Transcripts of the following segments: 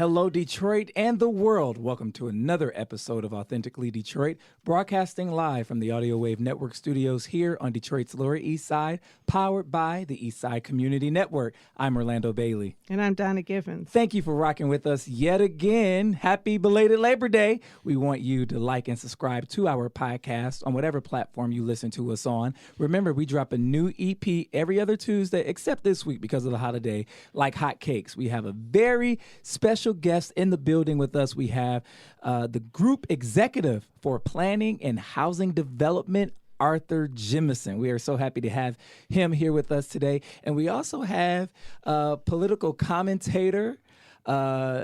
Hello, Detroit and the world. Welcome to another episode of Authentically Detroit, broadcasting live from the Audio Wave Network studios here on Detroit's Lower East Side, powered by the East Side Community Network. I'm Orlando Bailey. And I'm Donna Givens. Thank you for rocking with us yet again. Happy belated Labor Day. We want you to like and subscribe to our podcast on whatever platform you listen to us on. Remember, we drop a new EP every other Tuesday, except this week because of the holiday, like hotcakes. We have a very special guest in the building with us. We have the group executive for planning and housing development, Arthur Jemison. We are so happy to have him here with us today. And we also have political commentator,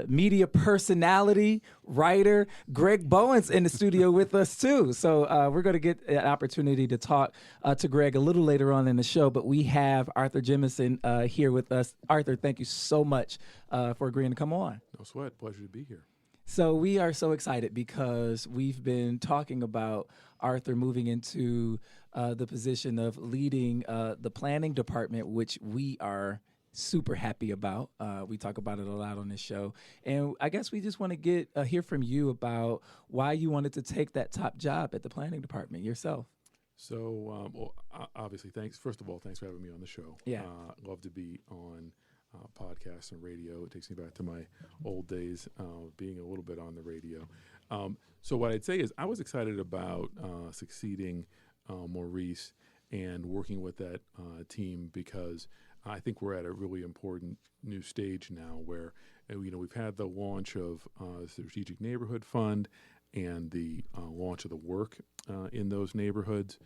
media personality, writer, Greg Bowens in the studio with us too. So we're going to get an opportunity to talk to Greg a little later on in the show, but we have Arthur Jemison here with us. Arthur, thank you so much for agreeing to come on. No sweat. Pleasure to be here. So we are so excited because we've been talking about Arthur moving into the position of leading the planning department, which we are super happy about. We talk about it a lot on this show. And I guess we just want to get hear from you about why you wanted to take that top job at the planning department yourself. So, obviously, thanks. First of all, thanks for having me on the show. Yeah. Love to be on podcasts and radio. It takes me back to my old days being a little bit on the radio. So what I'd say is I was excited about succeeding Maurice and working with that team because I think we're at a really important new stage now where, we've had the launch of the Strategic Neighborhood Fund and the launch of the work in those neighborhoods.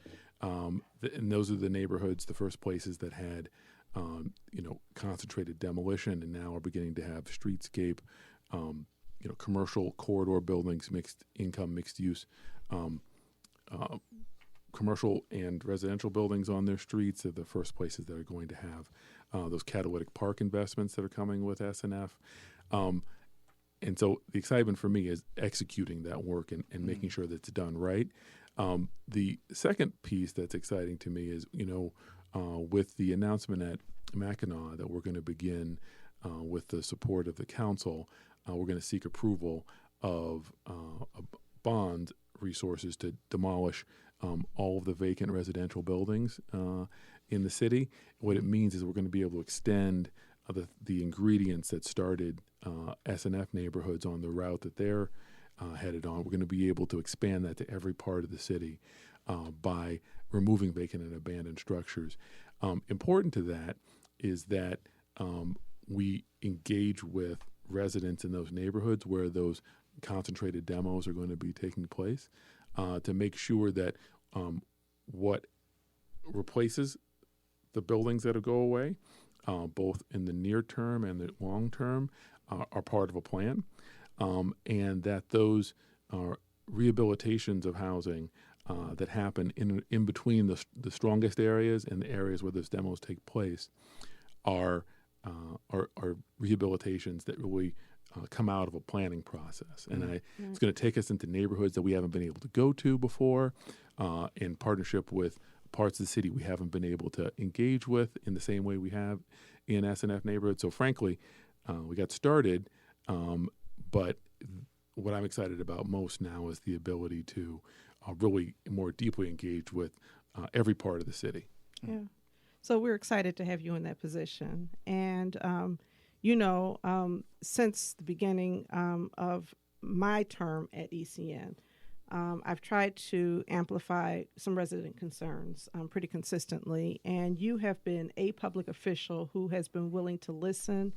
And those are the neighborhoods, the first places that had, concentrated demolition and now are beginning to have streetscape, commercial corridor buildings, mixed income, mixed use, commercial and residential buildings on their streets are the first places that are going to have those catalytic park investments that are coming with SNF. And so the excitement for me is executing that work and making sure that it's done right. The second piece that's exciting to me is, with the announcement at Mackinac that we're going to begin with the support of the council, we're going to seek approval of bond resources to demolish all of the vacant residential buildings in the city. What it means is we're going to be able to extend the ingredients that started SNF neighborhoods on the route that they're headed on. We're going to be able to expand that to every part of the city by removing vacant and abandoned structures. Important to that is that we engage with residents in those neighborhoods where those concentrated demos are going to be taking place to make sure that what replaces the buildings that go away, both in the near term and the long term, are part of a plan, and that those rehabilitations of housing that happen in between the strongest areas and the areas where those demos take place are rehabilitations that really come out of a planning process. And it's going to take us into neighborhoods that we haven't been able to go to before, in partnership with parts of the city we haven't been able to engage with in the same way we have in SNF neighborhoods. So frankly, we got started, but what I'm excited about most now is the ability to really more deeply engage with every part of the city. Yeah. So we're excited to have you in that position. And, since the beginning of my term at ECN, I've tried to amplify some resident concerns pretty consistently. And you have been a public official who has been willing to listen,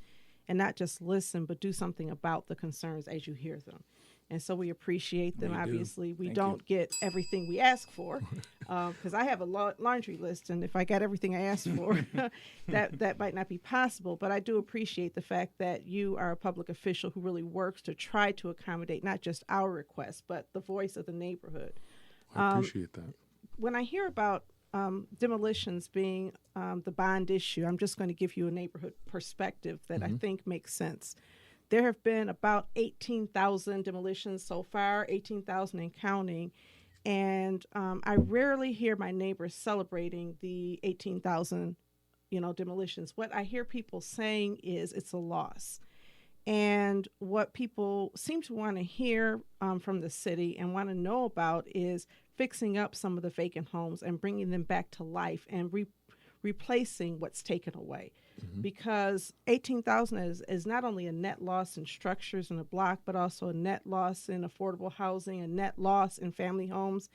and not just listen, but do something about the concerns as you hear them. And so we appreciate them. Obviously, we don't get everything we ask for, because I have a laundry list, and if I got everything I asked for, that might not be possible. But I do appreciate the fact that you are a public official who really works to try to accommodate not just our requests, but the voice of the neighborhood. I appreciate that. When I hear about demolitions being the bond issue, I'm just going to give you a neighborhood perspective that I think makes sense. There have been about 18,000 demolitions so far, 18,000 and counting. And I rarely hear my neighbors celebrating the 18,000, demolitions. What I hear people saying is it's a loss. And what people seem to want to hear from the city and want to know about is fixing up some of the vacant homes and bringing them back to life and replacing what's taken away. Because 18,000 is not only a net loss in structures in a block, but also a net loss in affordable housing, a net loss in family homes.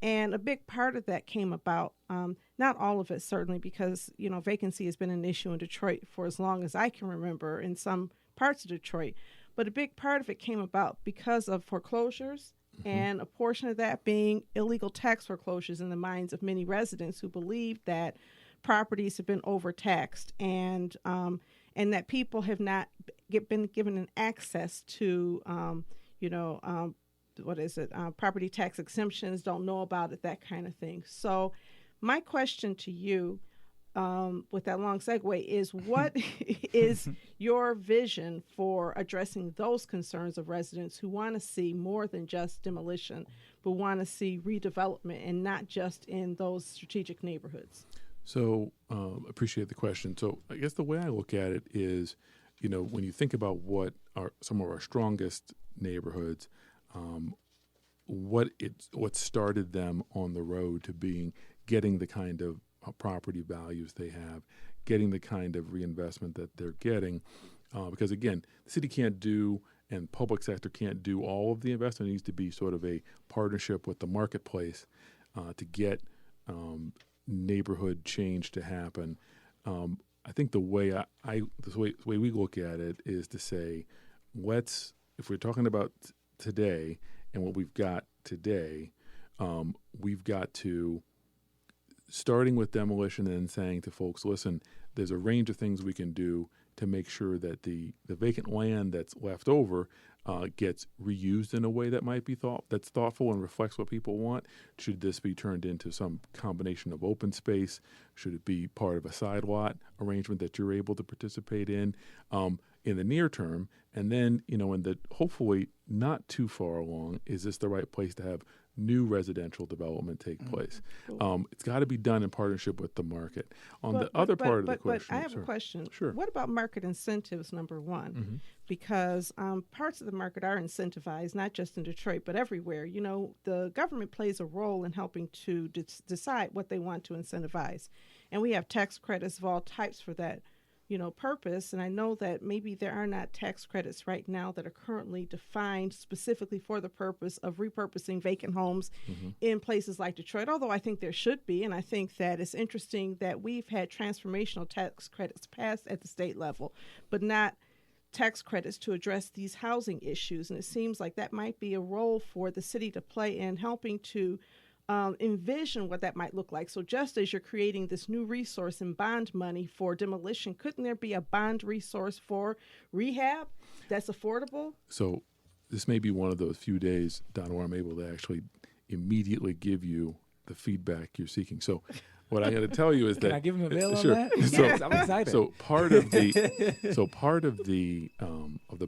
And a big part of that came about, not all of it certainly, because vacancy has been an issue in Detroit for as long as I can remember in some parts of Detroit. But a big part of it came about because of foreclosures, and a portion of that being illegal tax foreclosures in the minds of many residents who believe that properties have been overtaxed, and that people have not been given an access to property tax exemptions, don't know about it, that kind of thing. So my question to you, with that long segue, is what is your vision for addressing those concerns of residents who want to see more than just demolition, but want to see redevelopment, and not just in those strategic neighborhoods? So appreciate the question. So I guess the way I look at it is, when you think about what are some of our strongest neighborhoods, what started them on the road to getting the kind of property values they have, getting the kind of reinvestment that they're getting, because again, the city can't do and public sector can't do all of the investment. It needs to be sort of a partnership with the marketplace to get neighborhood change to happen. I think the way we look at it is to say, if we're talking about today and what we've got today, we've got to, starting with demolition and saying to folks, listen, there's a range of things we can do to make sure that the vacant land that's left over gets reused in a way that might be that's thoughtful and reflects what people want. Should this be turned into some combination of open space? Should it be part of a side lot arrangement that you're able to participate in the near term? And then, in the hopefully not too far along, is this the right place to have new residential development take place? Cool. It's got to be done in partnership with the market. The other part of the question. But I have a question. Sure. What about market incentives, number one? Because parts of the market are incentivized, not just in Detroit, but everywhere. The government plays a role in helping to decide what they want to incentivize. And we have tax credits of all types for that purpose. And I know that maybe there are not tax credits right now that are currently defined specifically for the purpose of repurposing vacant homes in places like Detroit, although I think there should be. And I think that it's interesting that we've had transformational tax credits passed at the state level, but not tax credits to address these housing issues. And it seems like that might be a role for the city to play in helping to envision what that might look like. So just as you're creating this new resource in bond money for demolition, couldn't there be a bond resource for rehab that's affordable? So this may be one of those few days, Donna, where I'm able to actually immediately give you the feedback you're seeking. So what I got to tell you is that— Can I give him a bill sure. on that? Yes, I'm excited. So part of the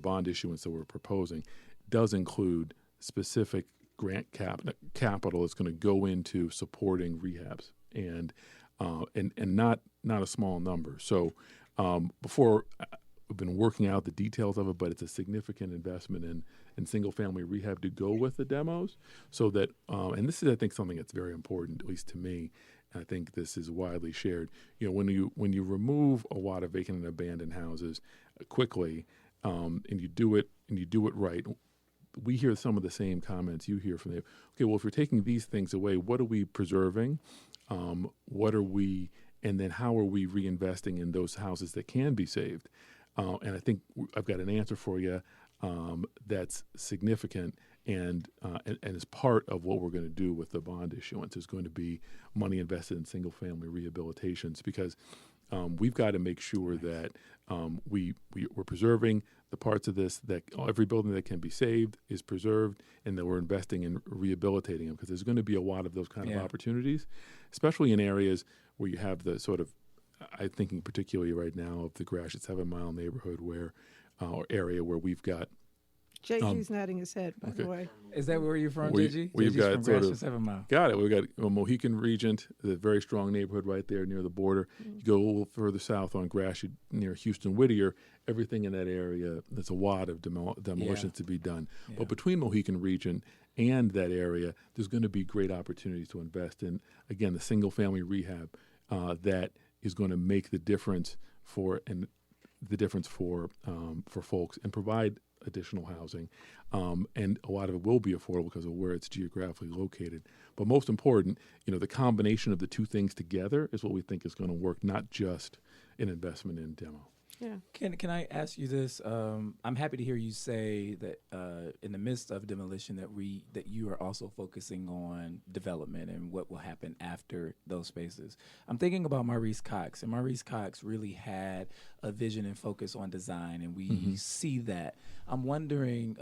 bond issuance that we're proposing does include specific grant capital is going to go into supporting rehabs and not a small number. So before we've been working out the details of it, but it's a significant investment in single family rehab to go with the demos. So that and this is, I think, something that's very important, at least to me. I think this is widely shared. When you remove a lot of vacant and abandoned houses quickly, and you do it right, we hear some of the same comments you hear from them. Okay, well, if you're taking these things away, what are we preserving? And then how are we reinvesting in those houses that can be saved? And I think I've got an answer for you that's significant and is part of what we're going to do with the bond issuance. Is going to be money invested in single-family rehabilitations, because we've got to make sure that we're preserving the parts of this, that every building that can be saved is preserved, and that we're investing in rehabilitating them, because there's going to be a lot of those kind of opportunities, especially in areas where you have the sort of, I'm thinking particularly right now of the Gratiot 7 Mile neighborhood or area where we've got JG's nodding his head, by the way. Is that where you're from, We've JG's got from sort Gratiot of 7 Mile. got it. We've got Mohican Regent, a very strong neighborhood right there near the border. You go a little further south on Gratiot near Houston Whittier. Everything in that area, there's a lot of demolitions to be done. Yeah. But between Mohican Regent and that area, there's going to be great opportunities to invest in, again, the single-family rehab that is going to make the difference for folks and provide additional housing. And a lot of it will be affordable because of where it's geographically located. But most important, the combination of the two things together is what we think is going to work, not just an investment in demo. Yeah. Can I ask you this? I'm happy to hear you say that in the midst of demolition that you are also focusing on development and what will happen after those spaces. I'm thinking about Maurice Cox, and Maurice Cox really had a vision and focus on design, and we see that. I'm wondering,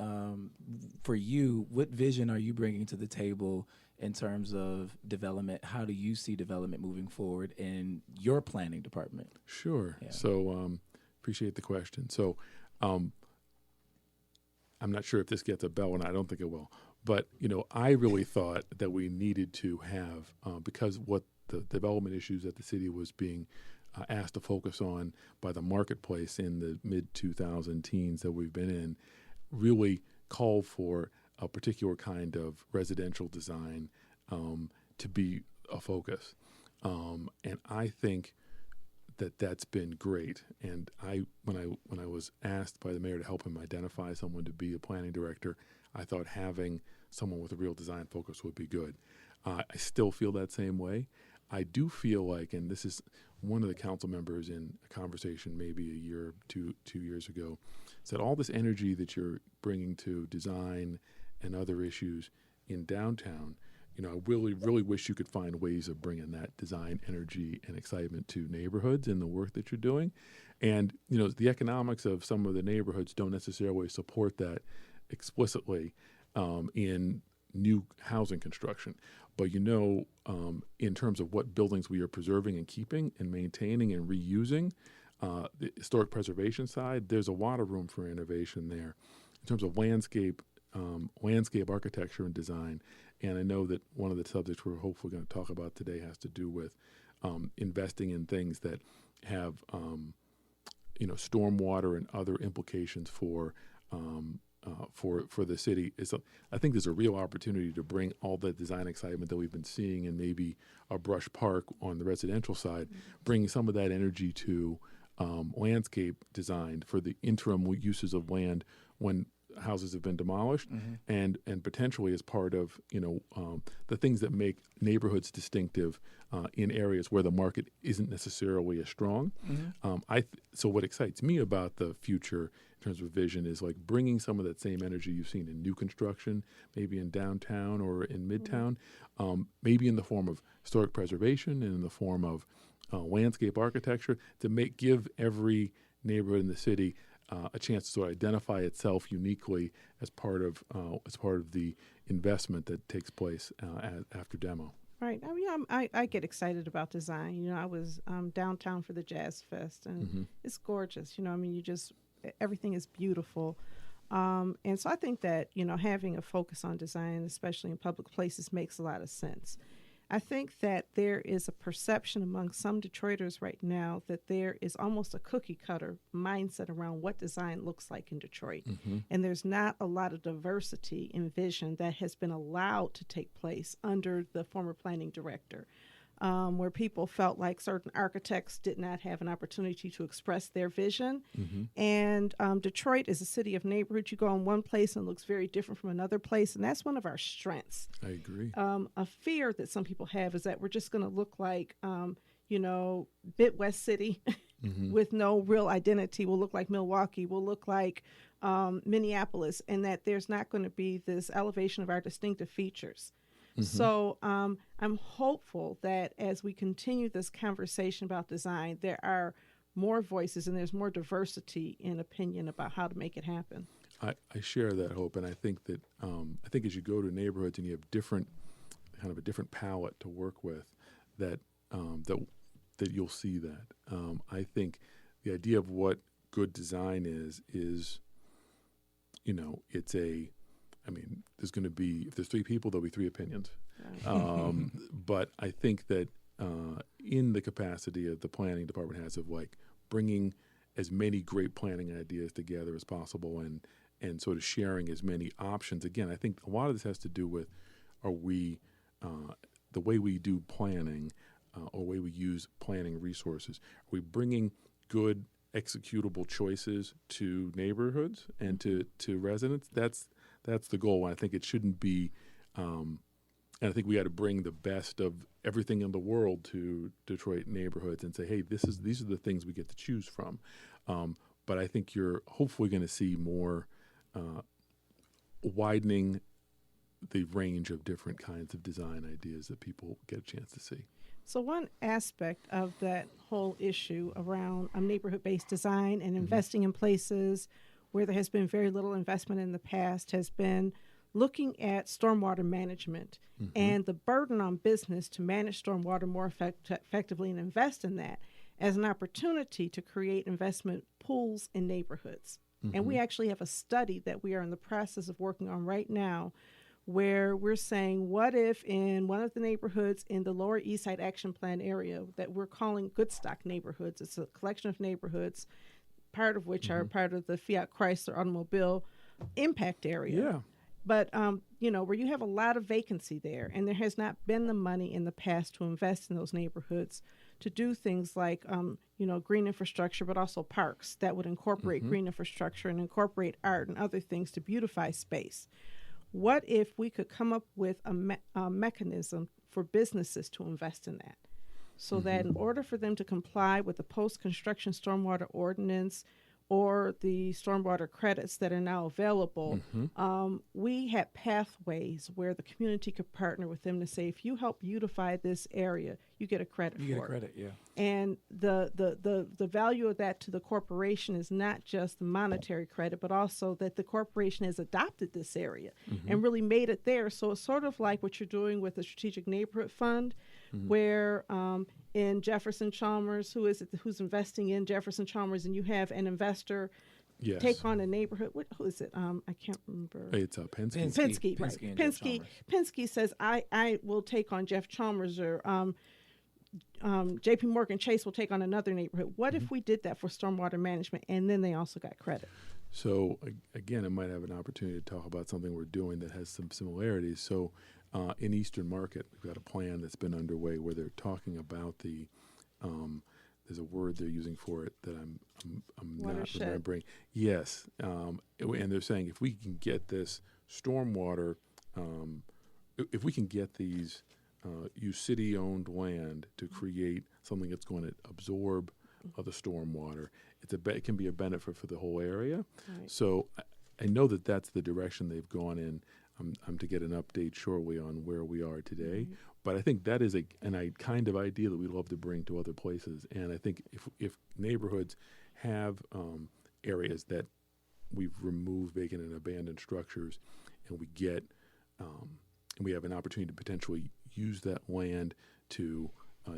for you, what vision are you bringing to the table in terms of development? How do you see development moving forward in your planning department? Sure. Yeah. So appreciate the question. So I'm not sure if this gets a bell, and I don't think it will. But, I really thought that we needed to have, because what the development issues that the city was being asked to focus on by the marketplace in the mid-2000 teens that we've been in, really called for a particular kind of residential design to be a focus. And I think that's been great. And when I was asked by the mayor to help him identify someone to be a planning director, I thought having someone with a real design focus would be good. I still feel that same way. I do feel like, and this is one of the council members in a conversation maybe a year, two years ago, said all this energy that you're bringing to design and other issues in downtown, I really, really wish you could find ways of bringing that design energy and excitement to neighborhoods in the work that you're doing. And, the economics of some of the neighborhoods don't necessarily support that explicitly in new housing construction. But, in terms of what buildings we are preserving and keeping and maintaining and reusing, the historic preservation side, there's a lot of room for innovation there. In terms of landscape architecture and design, and I know that one of the subjects we're hopefully going to talk about today has to do with investing in things that have, stormwater and other implications for the city. I think there's a real opportunity to bring all the design excitement that we've been seeing in maybe a Brush Park on the residential side, bring some of that energy to landscape design for the interim uses of land when houses have been demolished, and potentially as part of the things that make neighborhoods distinctive in areas where the market isn't necessarily as strong. So what excites me about the future in terms of vision is like bringing some of that same energy you've seen in new construction, maybe in downtown or in midtown, maybe in the form of historic preservation and in the form of landscape architecture to give every neighborhood in the city a chance to sort of identify itself uniquely as part of the investment that takes place after demo. Right. I mean, I get excited about design. I was downtown for the Jazz Fest, and it's gorgeous. Everything is beautiful. And so I think that, having a focus on design, especially in public places, makes a lot of sense. I think that there is a perception among some Detroiters right now that there is almost a cookie cutter mindset around what design looks like in Detroit. And there's not a lot of diversity in vision that has been allowed to take place under the former planning director. Where people felt like certain architects did not have an opportunity to express their vision. And Detroit is a city of neighborhoods. You go in one place and it looks very different from another place, and that's one of our strengths. I agree. A fear that some people have is that we're just going to look like, Midwest City with no real identity. We'll look like Milwaukee. We'll look like Minneapolis, and that there's not going to be this elevation of our distinctive features. So I'm hopeful that as we continue this conversation about design, there are more voices and there's more diversity in opinion about how to make it happen. I share that hope, and I think that as you go to neighborhoods and you have a different palette to work with, that you'll see that. I think the idea of what good design is it's there's going to be, if there's three people, there'll be three opinions. But I think that in the capacity of the planning department has of like bringing as many great planning ideas together as possible and sort of sharing as many options. Again, I think a lot of this has to do with the way we do planning or way we use planning resources. Are we bringing good executable choices to neighborhoods and to residents? That's the goal. And I think it shouldn't be, and I think we got to bring the best of everything in the world to Detroit neighborhoods and say, hey, these are the things we get to choose from. But I think you're hopefully going to see more widening the range of different kinds of design ideas that people get a chance to see. So one aspect of that whole issue around neighborhood-based design and investing in places where there has been very little investment in the past has been looking at stormwater management and the burden on business to manage stormwater more effectively and invest in that as an opportunity to create investment pools in neighborhoods. And we actually have a study that we are in the process of working on right now where we're saying, what if in one of the neighborhoods in the Lower East Side Action Plan area that we're calling Goodstock neighborhoods, it's a collection of neighborhoods, part of which are part of the Fiat Chrysler automobile impact area. Yeah. But, where you have a lot of vacancy there, and there has not been the money in the past to invest in those neighborhoods to do things like, green infrastructure, but also parks that would incorporate green infrastructure and incorporate art and other things to beautify space. What if we could come up with a mechanism for businesses to invest in that? So that in order for them to comply with the post-construction stormwater ordinance or the stormwater credits that are now available, we had pathways where the community could partner with them to say, if you help beautify this area, you get a credit for it. You get a credit, yeah. And the value of that to the corporation is not just the monetary credit, but also that the corporation has adopted this area and really made it there. So it's sort of like what you're doing with the Strategic Neighborhood Fund, where in Jefferson Chalmers, who's investing in Jefferson Chalmers, and you have an investor take on a neighborhood. Who is it? I can't remember. It's Penske. Penske, right. Penske says, I will take on Jeff Chalmers, or J.P. Morgan Chase will take on another neighborhood. What if we did that for stormwater management, and then they also got credit? So, again, I might have an opportunity to talk about something we're doing that has some similarities. So, in Eastern Market, we've got a plan that's been underway where they're talking about there's a word they're using for it that I'm not remembering. Yes, and they're saying if we can get this stormwater, if we can get these use city-owned land to create something that's going to absorb the stormwater, it can be a benefit for the whole area. Right. So I know that that's the direction they've gone in. I'm to get an update shortly on where we are today. But I think that is a kind of idea that we'd love to bring to other places. And I think if neighborhoods have areas that we've removed vacant and abandoned structures, and we have an opportunity to potentially use that land to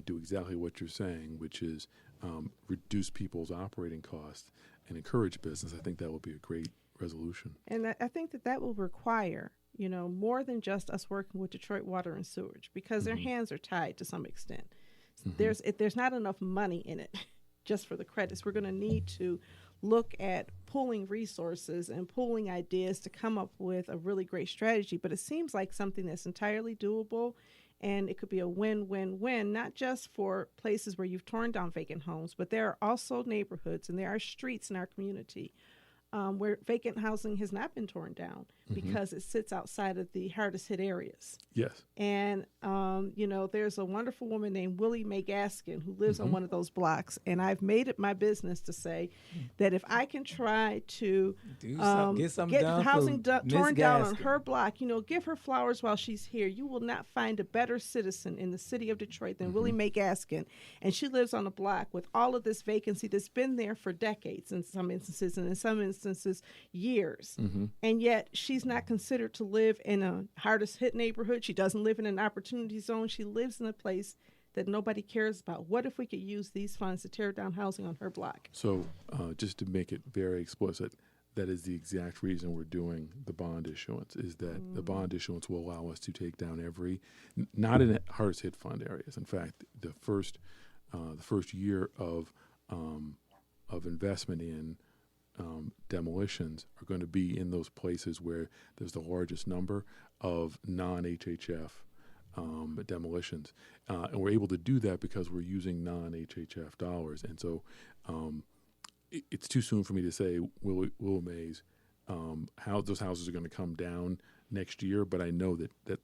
do exactly what you're saying, which is reduce people's operating costs and encourage business, I think that would be a great resolution. And I think that will require more than just us working with Detroit Water and Sewage, because their hands are tied to some extent. There's not enough money in it just for the credits. We're going to need to look at pooling resources and pooling ideas to come up with a really great strategy. But it seems like something that's entirely doable, and it could be a win-win-win, not just for places where you've torn down vacant homes, but there are also neighborhoods and there are streets in our community where vacant housing has not been torn down because it sits outside of the hardest hit areas. Yes. And, there's a wonderful woman named Willie Mae Gaskin who lives on one of those blocks. And I've made it my business to say that if I can try to get housing torn down on her block, give her flowers while she's here, you will not find a better citizen in the city of Detroit than Willie Mae Gaskin. And she lives on a block with all of this vacancy that's been there for decades in some instances, and in some instances years. And yet she's not considered to live in a hardest hit neighborhood. She doesn't live in an opportunity zone. She lives in a place that nobody cares about. What if we could use these funds to tear down housing on her block? So just to make it very explicit, that is the exact reason we're doing the bond issuance, is that the bond issuance will allow us to take down not in hardest hit fund areas. In fact, the first year of investment in demolitions are going to be in those places where there's the largest number of non-HHF demolitions. And we're able to do that because we're using non-HHF dollars. And so it's too soon for me to say, Willow Mays, how those houses are going to come down next year, but I know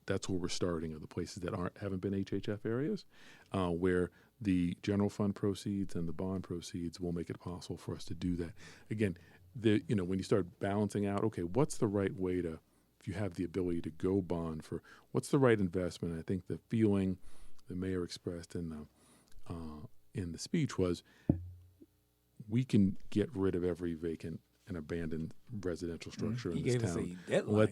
that's where we're starting, are the places that haven't been HHF areas, where the general fund proceeds and the bond proceeds will make it possible for us to do that. Again, when you start balancing out, okay, what's the right way to, if you have the ability to go bond for, what's the right investment? I think the feeling the mayor expressed in the speech was, we can get rid of every vacant and abandoned residential structure in this town. He gave us a deadline.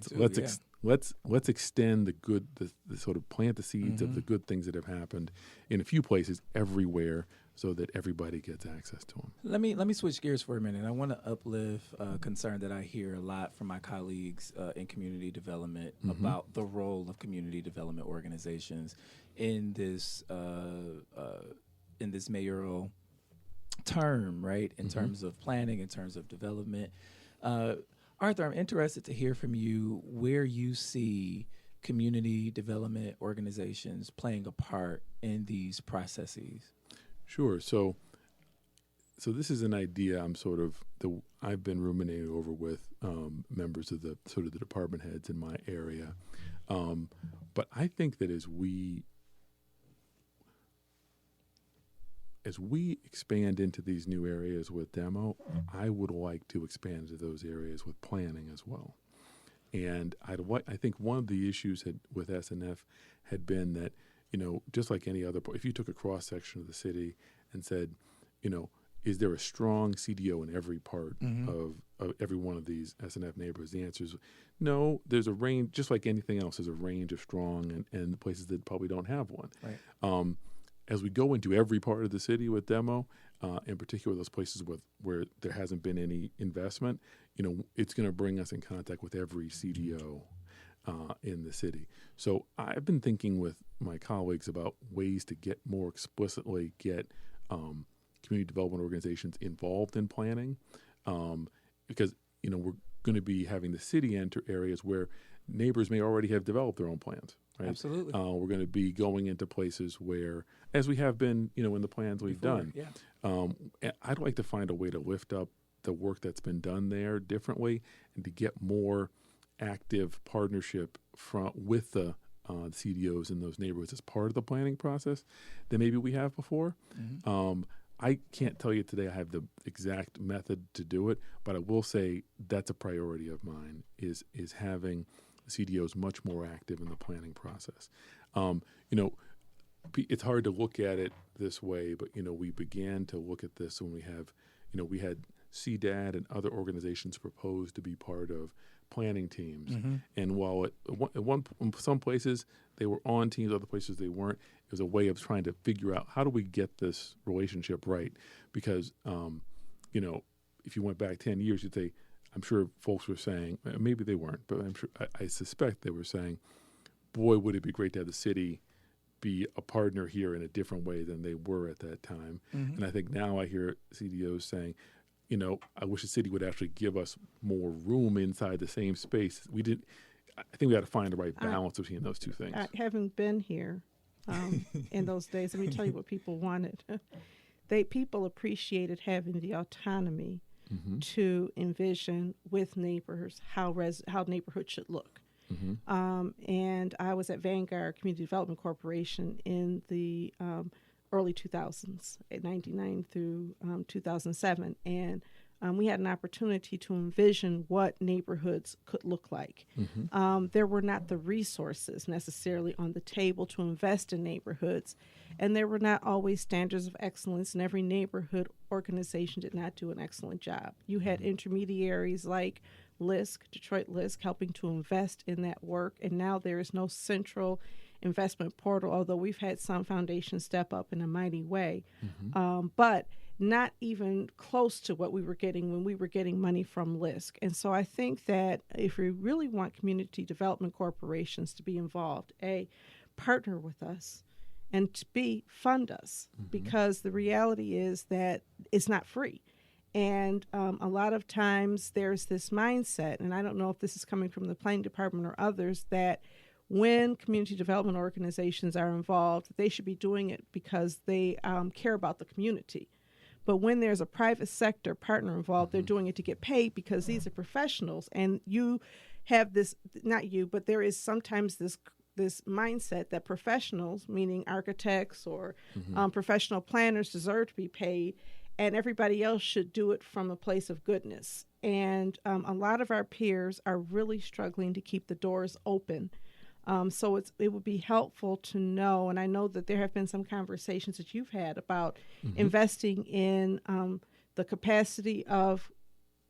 Let's extend the sort of plant the seeds of the good things that have happened in a few places everywhere, so that everybody gets access to them. Let me switch gears for a minute. I want to uplift a concern that I hear a lot from my colleagues in community development about the role of community development organizations in this mayoral term, right? In terms of planning, in terms of development. Arthur, I'm interested to hear from you where you see community development organizations playing a part in these processes. Sure. So this is an idea I've been ruminating over with members of the department heads in my area. But I think that as we expand into these new areas with demo, I would like to expand into those areas with planning as well. And I think one of the issues with SNF had been that, just like any other, if you took a cross section of the city and said, is there a strong CDO in every part of every one of these SNF neighborhoods? The answer is no. There's a range, just like anything else. There's a range of strong and places that probably don't have one. Right. As we go into every part of the city with demo, in particular those places where there hasn't been any investment, it's going to bring us in contact with every CDO in the city. So I've been thinking with my colleagues about ways to more explicitly get community development organizations involved in planning, because we're going to be having the city enter areas where neighbors may already have developed their own plans. Right? Absolutely. We're going to be going into places where, as we have been, in the plans we've done. Yeah. I'd like to find a way to lift up the work that's been done there differently, and to get more active partnership with the CDOs in those neighborhoods as part of the planning process than maybe we have before. I can't tell you today I have the exact method to do it, but I will say that's a priority of mine, is having CDOs much more active in the planning process. It's hard to look at it this way, but we began to look at this when we had CDAD and other organizations propose to be part of planning teams. And while in some places they were on teams, other places they weren't, it was a way of trying to figure out, how do we get this relationship right? Because if you went back 10 years, you'd say, I'm sure folks were saying, maybe they weren't, but I suspect they were saying, boy, would it be great to have the city be a partner here in a different way than they were at that time. And I think now I hear CDOs saying, I wish the city would actually give us more room inside the same space. I think we got to find the right balance between those two things. Having been here in those days, let me tell you what people wanted. People appreciated having the autonomy to envision with neighbors how neighborhoods should look. And I was at Vanguard Community Development Corporation in the early 2000s, 99 through 2007, and we had an opportunity to envision what neighborhoods could look like. There were not the resources necessarily on the table to invest in neighborhoods, and there were not always standards of excellence, and every neighborhood organization did not do an excellent job. You had intermediaries like Detroit LISC, helping to invest in that work, and now there is no central investment portal, although we've had some foundations step up in a mighty way. But not even close to what we were getting when we were getting money from LISC. And so I think that if we really want community development corporations to be involved, A, partner with us, and B, fund us, because the reality is that it's not free. And a lot of times there's this mindset, and I don't know if this is coming from the planning department or others, that when community development organizations are involved, they should be doing it because they care about the community. But when there's a private sector partner involved, they're doing it to get paid because these are professionals. And you have this, not you, but there is sometimes this mindset that professionals, meaning architects or professional planners, deserve to be paid, and everybody else should do it from a place of goodness. And a lot of our peers are really struggling to keep the doors open. So it would be helpful to know, and I know that there have been some conversations that you've had about investing in the capacity of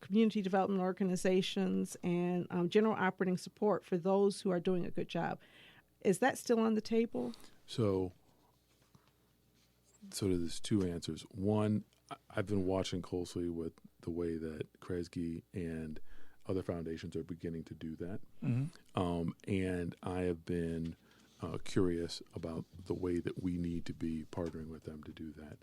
community development organizations and general operating support for those who are doing a good job. Is that still on the table? So there's two answers. One, I've been watching closely with the way that Kresge and other foundations are beginning to do that. And I have been curious about the way that we need to be partnering with them to do that.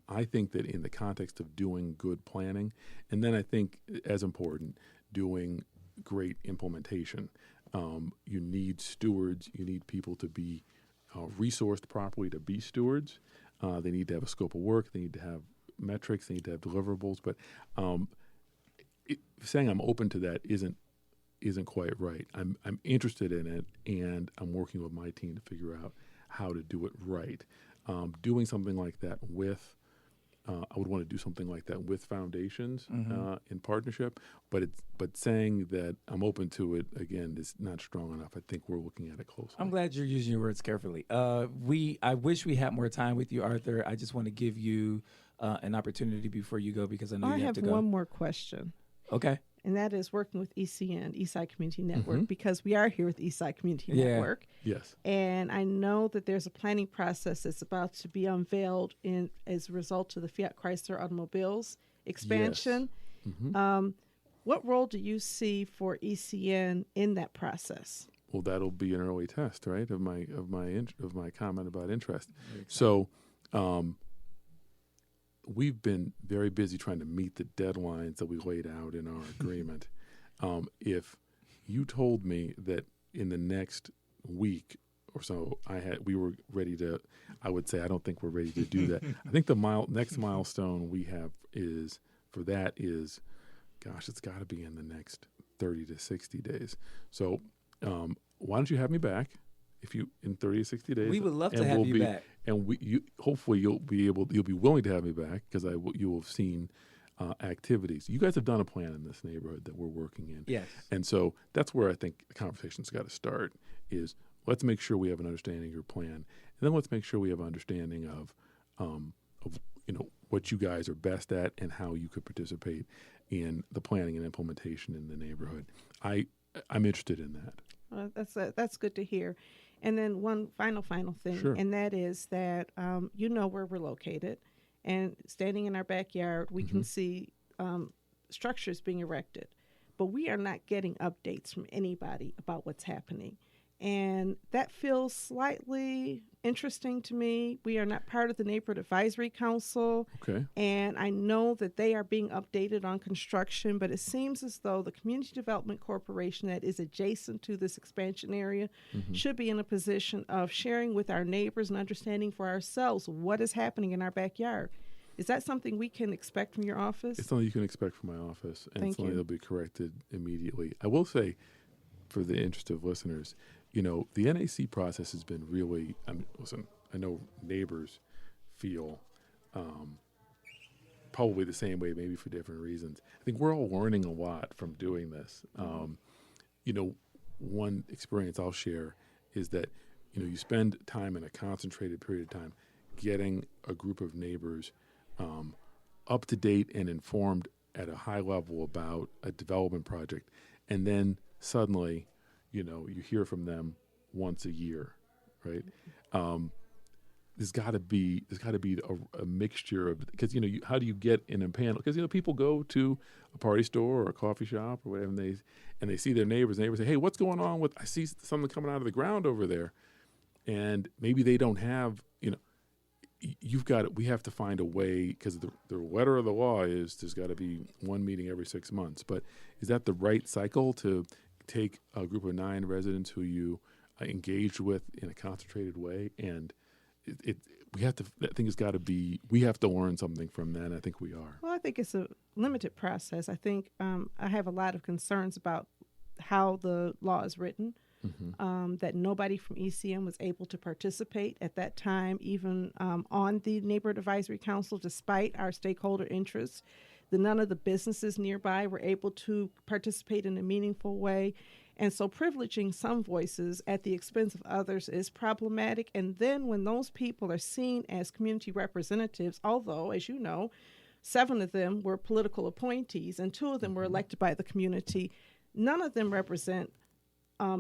I think that in the context of doing good planning, and then I think, as important, doing great implementation, you need stewards, you need people to be resourced properly to be stewards. They need to have a scope of work, they need to have metrics, they need to have deliverables, but saying I'm open to that isn't quite right. I'm interested in it, and I'm working with my team to figure out how to do it right. Doing something like that with, I would want to do something like that with foundations in partnership, but saying that I'm open to it, again, is not strong enough. I think we're looking at it closely. I'm glad you're using your words carefully. I wish we had more time with you, Arthur. I just want to give you an opportunity before you go, because I know you have to go. I have one more question. Okay. And that is working with ECN, Eastside Community Network, because we are here with Eastside Community Network. Yes. And I know that there's a planning process that's about to be unveiled as a result of the Fiat Chrysler Automobiles expansion. Yes. What role do you see for ECN in that process? Well, that'll be an early test, right, of my comment about interest. So, we've been very busy trying to meet the deadlines that we laid out in our agreement. If you told me that in the next week or so we were ready to, I would say I don't think we're ready to do that. I think the next milestone we have is it's got to be in the next 30 to 60 days. So why don't you have me back? If you in 30 to 60 days, we would love to have you back, and hopefully you'll be willing to have me back, because you will have seen activities. You guys have done a plan in this neighborhood that we're working in, yes, and so that's where I think the conversation's got to start. Is let's make sure we have an understanding of your plan, and then let's make sure we have an understanding of what you guys are best at and how you could participate in the planning and implementation in the neighborhood. I'm interested in that. That's good to hear. And then one final thing, Sure. And that is that where we're located, and standing in our backyard, we can see structures being erected, but we are not getting updates from anybody about what's happening. And that feels slightly interesting to me. We are not part of the Neighborhood Advisory Council. Okay. And I know that they are being updated on construction, but it seems as though the Community Development Corporation that is adjacent to this expansion area should be in a position of sharing with our neighbors and understanding for ourselves what is happening in our backyard. Is that something we can expect from your office? It's something you can expect from my office, and it's something that'll be corrected immediately. I will say, for the interest of listeners, the NAC process has been really, I know neighbors feel probably the same way, maybe for different reasons. I think we're all learning a lot from doing this. One experience I'll share is that, you spend time in a concentrated period of time getting a group of neighbors up to date and informed at a high level about a development project, and then suddenly, you hear from them once a year, right? there's got to be a mixture of, because how do you get in a panel? Because people go to a party store or a coffee shop or whatever, and they see their neighbors. Neighbors say, "Hey, what's going on with? I see something coming out of the ground over there," and maybe they don't have. We have to find a way, because the letter of the law is there's got to be one meeting every 6 months. But is that the right cycle to take a group of 9 residents who you engaged with in a concentrated way? And we have to. That thing has got to be. We have to learn something from that. And I think we are. Well, I think it's a limited process. I think I have a lot of concerns about how the law is written. That nobody from ECM was able to participate at that time, even on the Neighborhood Advisory Council, despite our stakeholder interests. None of the businesses nearby were able to participate in a meaningful way. And so privileging some voices at the expense of others is problematic. And then when those people are seen as community representatives, although, as you know, 7 of them were political appointees and 2 of them were elected by the community, none of them represent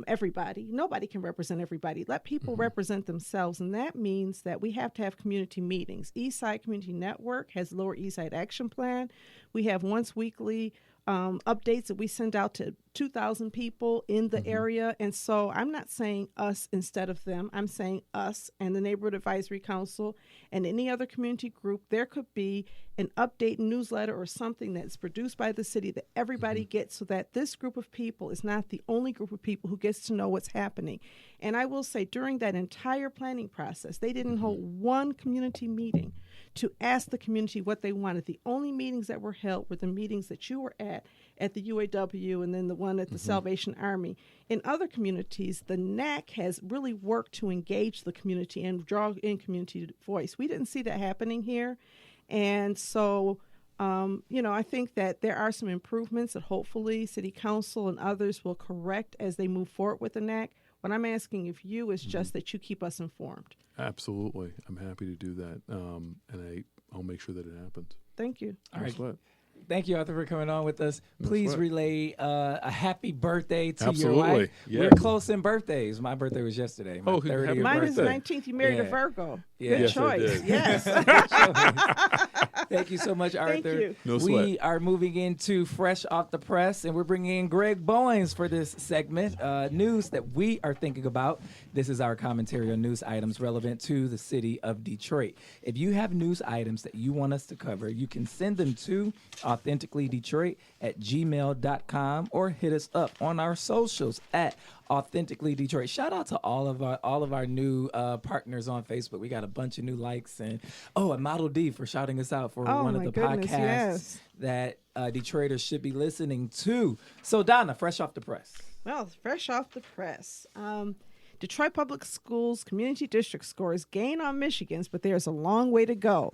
everybody. Nobody can represent everybody. Let people represent themselves, and that means that we have to have community meetings. Eastside Community Network has Lower Eastside Action Plan. We have once weekly updates that we send out to 2,000 people in the area. And so I'm not saying us instead of them. I'm saying us and the Neighborhood Advisory Council and any other community group. There could be an update newsletter or something that's produced by the city that everybody gets, so that this group of people is not the only group of people who gets to know what's happening. And I will say, during that entire planning process, they didn't hold one community meeting to ask the community what they wanted. The only meetings that were held were the meetings that you were at the UAW, and then the one at the Salvation Army. In other communities, the NAC has really worked to engage the community and draw in community voice. We didn't see that happening here. And so, I think that there are some improvements that hopefully City Council and others will correct as they move forward with the NAC. What I'm asking of you is just that you keep us informed. Absolutely. I'm happy to do that. And I'll make sure that it happens. Thank you. All right. What? Thank you, Arthur, for coming on with us. Please relay a happy birthday to your Absolutely. wife. Yes. We're close in birthdays. My birthday was yesterday. My 30th happy Mine is the birthday. 19th. You married a Yeah. Virgo. Yeah. Good Yes, I choice. did. Yes. Thank you so much, Arthur. you. No We sweat. are moving into Fresh Off the Press, and we're bringing in Greg Bowens for this segment. News that we are thinking about. This is our commentary on news items relevant to the city of Detroit. If you have news items that you want us to cover, you can send them to authenticallydetroit@gmail.com or hit us up on our socials at Authentically Detroit. Shout out to all of our new partners on Facebook. We got a bunch of new likes, and Model D for shouting us out for one of my the goodness, podcasts yes. that Detroiters should be listening to. So Donna, fresh off the press. Well, fresh off the press. Detroit Public Schools Community District scores gain on Michigan's, but there's a long way to go.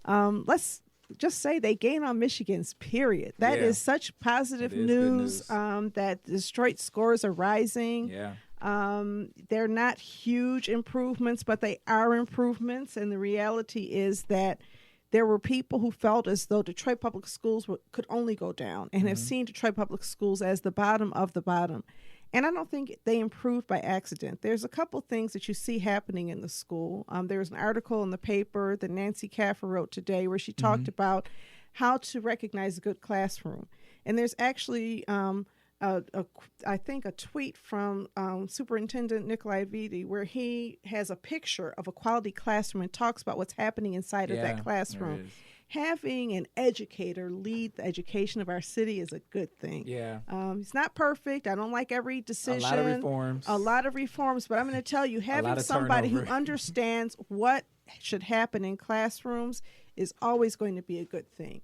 Let's just say they gain on Michigan's, period. That is such positive It is good news. That Detroit scores are rising. Yeah. They're not huge improvements, but they are improvements. And the reality is that there were people who felt as though Detroit Public Schools could only go down and have seen Detroit Public Schools as the bottom of the bottom. And I don't think they improved by accident. There's a couple things that you see happening in the school. There was an article in the paper that Nancy Caffer wrote today where she talked about how to recognize a good classroom. And there's actually, I think, a tweet from Superintendent Nikolai Vidi where he has a picture of a quality classroom and talks about what's happening inside of that classroom. Having an educator lead the education of our city is a good thing. Yeah. It's not perfect. I don't like every decision. A lot of reforms. But I'm going to tell you, having somebody who understands what should happen in classrooms is always going to be a good thing.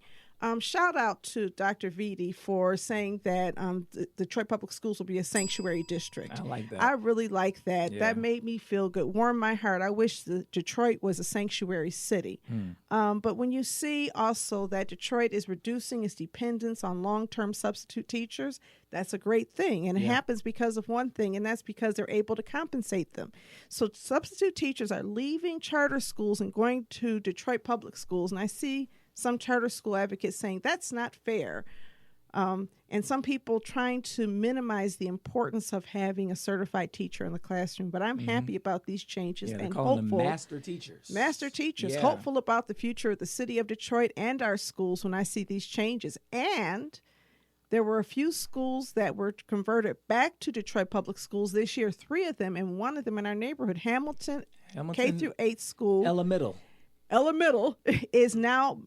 Shout out to Dr. Vidi for saying that the Detroit Public Schools will be a sanctuary district. I like that. I really like that. Yeah. That made me feel good, warmed my heart. I wish Detroit was a sanctuary city. But when you see also that Detroit is reducing its dependence on long-term substitute teachers, that's a great thing. And it happens because of one thing, and that's because they're able to compensate them. So substitute teachers are leaving charter schools and going to Detroit Public Schools, and I see some charter school advocates saying that's not fair. And some people trying to minimize the importance of having a certified teacher in the classroom. But I'm happy about these changes Yeah, they're and calling hopeful. them master teachers. Master teachers, Yeah. hopeful about the future of the city of Detroit and our schools when I see these changes. And there were a few schools that were converted back to Detroit Public Schools this year, 3 of them, and 1 of them in our neighborhood, Hamilton K through 8 school. Ella Middle is now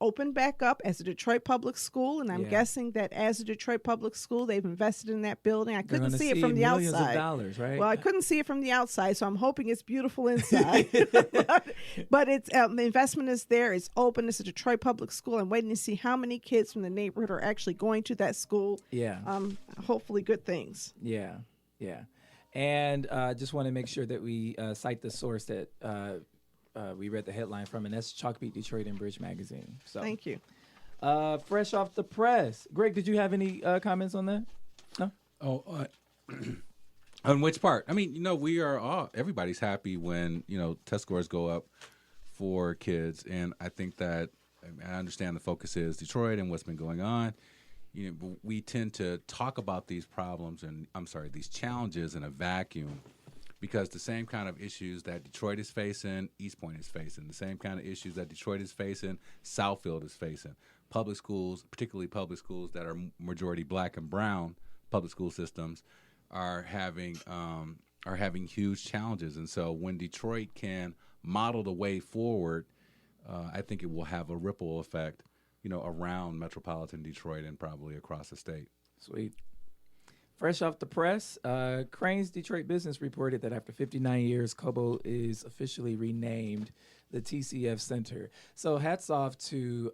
open back up as a Detroit Public School, and I'm Yeah. guessing that as a Detroit Public School, they've invested in that building. I They're couldn't gonna see it from the millions outside. of dollars, right? Well, I couldn't see it from the outside, so I'm hoping it's beautiful inside. but it's the investment is there. It's open. It's a Detroit Public School. I'm waiting to see how many kids from the neighborhood are actually going to that school. Yeah. Hopefully, good things. Yeah, yeah. And just want to make sure that we cite the source that we read the headline from, and that's Chalkbeat Detroit and Bridge Magazine. So, Thank you. fresh off the press. Greg, did you have any comments on that? No? Oh, on which part? I mean, we are all, everybody's happy when, test scores go up for kids. And I think that, I understand the focus is Detroit and what's been going on. We tend to talk about these problems these challenges in a vacuum, because the same kind of issues that Detroit is facing, East Point is facing. The same kind of issues that Detroit is facing, Southfield is facing. Public schools, particularly public schools that are majority black and brown public school systems, are having huge challenges. And so when Detroit can model the way forward, I think it will have a ripple effect, around metropolitan Detroit and probably across the state. Sweet. Fresh off the press, Crane's Detroit Business reported that after 59 years, Cobo is officially renamed the TCF Center. So hats off to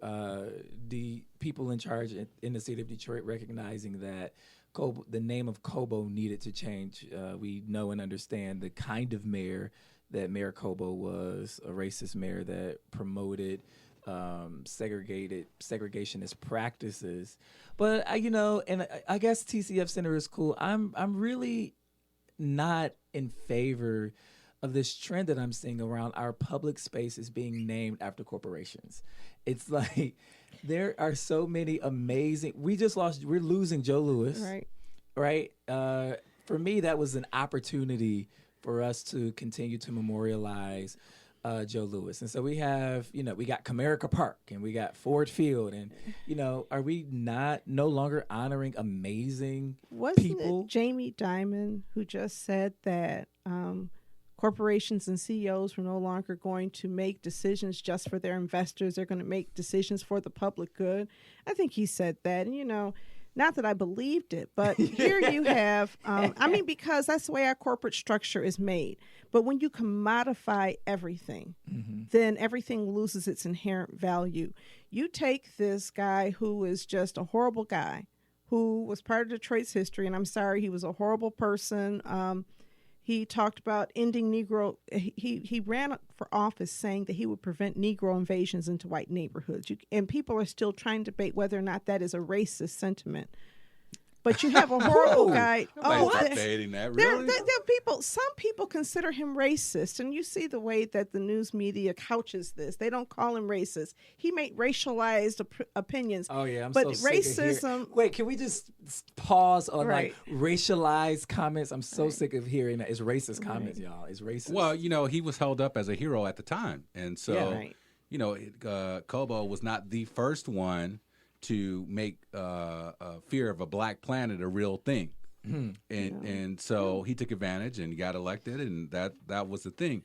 the people in charge in the city of Detroit recognizing that the name of Cobo needed to change. We know and understand the kind of mayor that Mayor Cobo was, a racist mayor that promoted segregationist practices. But I guess TCF Center is cool. I'm really not in favor of this trend that I'm seeing around our public spaces being named after corporations. It's like there are so many amazing. We're losing Joe Louis. Right. For me, that was an opportunity for us to continue to memorialize Joe Louis. And so we have, we got Comerica Park and we got Ford Field, and, are we no longer honoring amazing people? Wasn't it Jamie Dimon who just said that corporations and CEOs were no longer going to make decisions just for their investors? They're going to make decisions for the public good. I think he said that. And, not that I believed it, but here you have, because that's the way our corporate structure is made. But when you commodify everything, then everything loses its inherent value. You take this guy who is just a horrible guy, who was part of Detroit's history, and I'm sorry, he was a horrible person. He talked about ending Negro. He ran for office saying that he would prevent Negro invasions into white neighborhoods. And people are still trying to debate whether or not that is a racist sentiment. But you have a horrible guy. Nobody's debating that, really? Some people consider him racist, and you see the way that the news media couches this. They don't call him racist. He made racialized opinions. Oh yeah, but so sick of racism. Wait, can we just pause on Right. like racialized comments? I'm so sick of hearing that. It's racist comments, y'all. It's racist. Well, he was held up as a hero at the time. And so, Cobo was not the first one to make fear of a black planet a real thing. And so he took advantage and got elected, and that was the thing.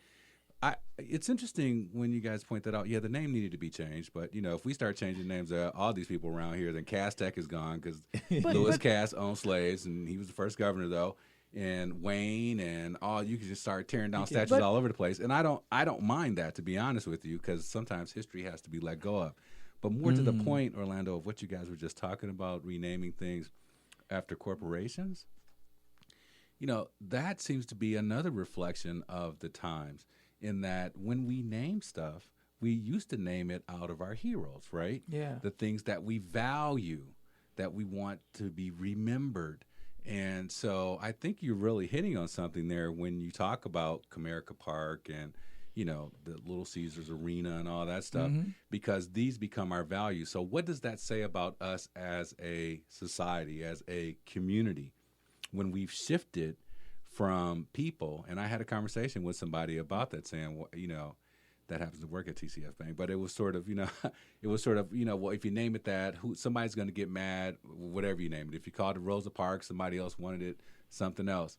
It's interesting when you guys point that out. Yeah, the name needed to be changed, but if we start changing names of all these people around here, then Cass Tech is gone because Lewis Cass owned slaves, and he was the first governor though. And Wayne and all, you can just start tearing down statues all over the place. And I don't mind that, to be honest with you, because sometimes history has to be let go of. But more to the point, Orlando, of what you guys were just talking about, renaming things after corporations, that seems to be another reflection of the times, in that when we name stuff, we used to name it out of our heroes, right? Yeah. The things that we value, that we want to be remembered. And so I think you're really hitting on something there when you talk about Comerica Park and, the Little Caesars Arena and all that stuff, because these become our values. So what does that say about us as a society, as a community, when we've shifted from people? And I had a conversation with somebody about that, saying, well, that happens to work at TCF Bank, but it was sort of, well, if you name it that, somebody's going to get mad, whatever you name it. If you called it Rosa Parks, somebody else wanted it something else.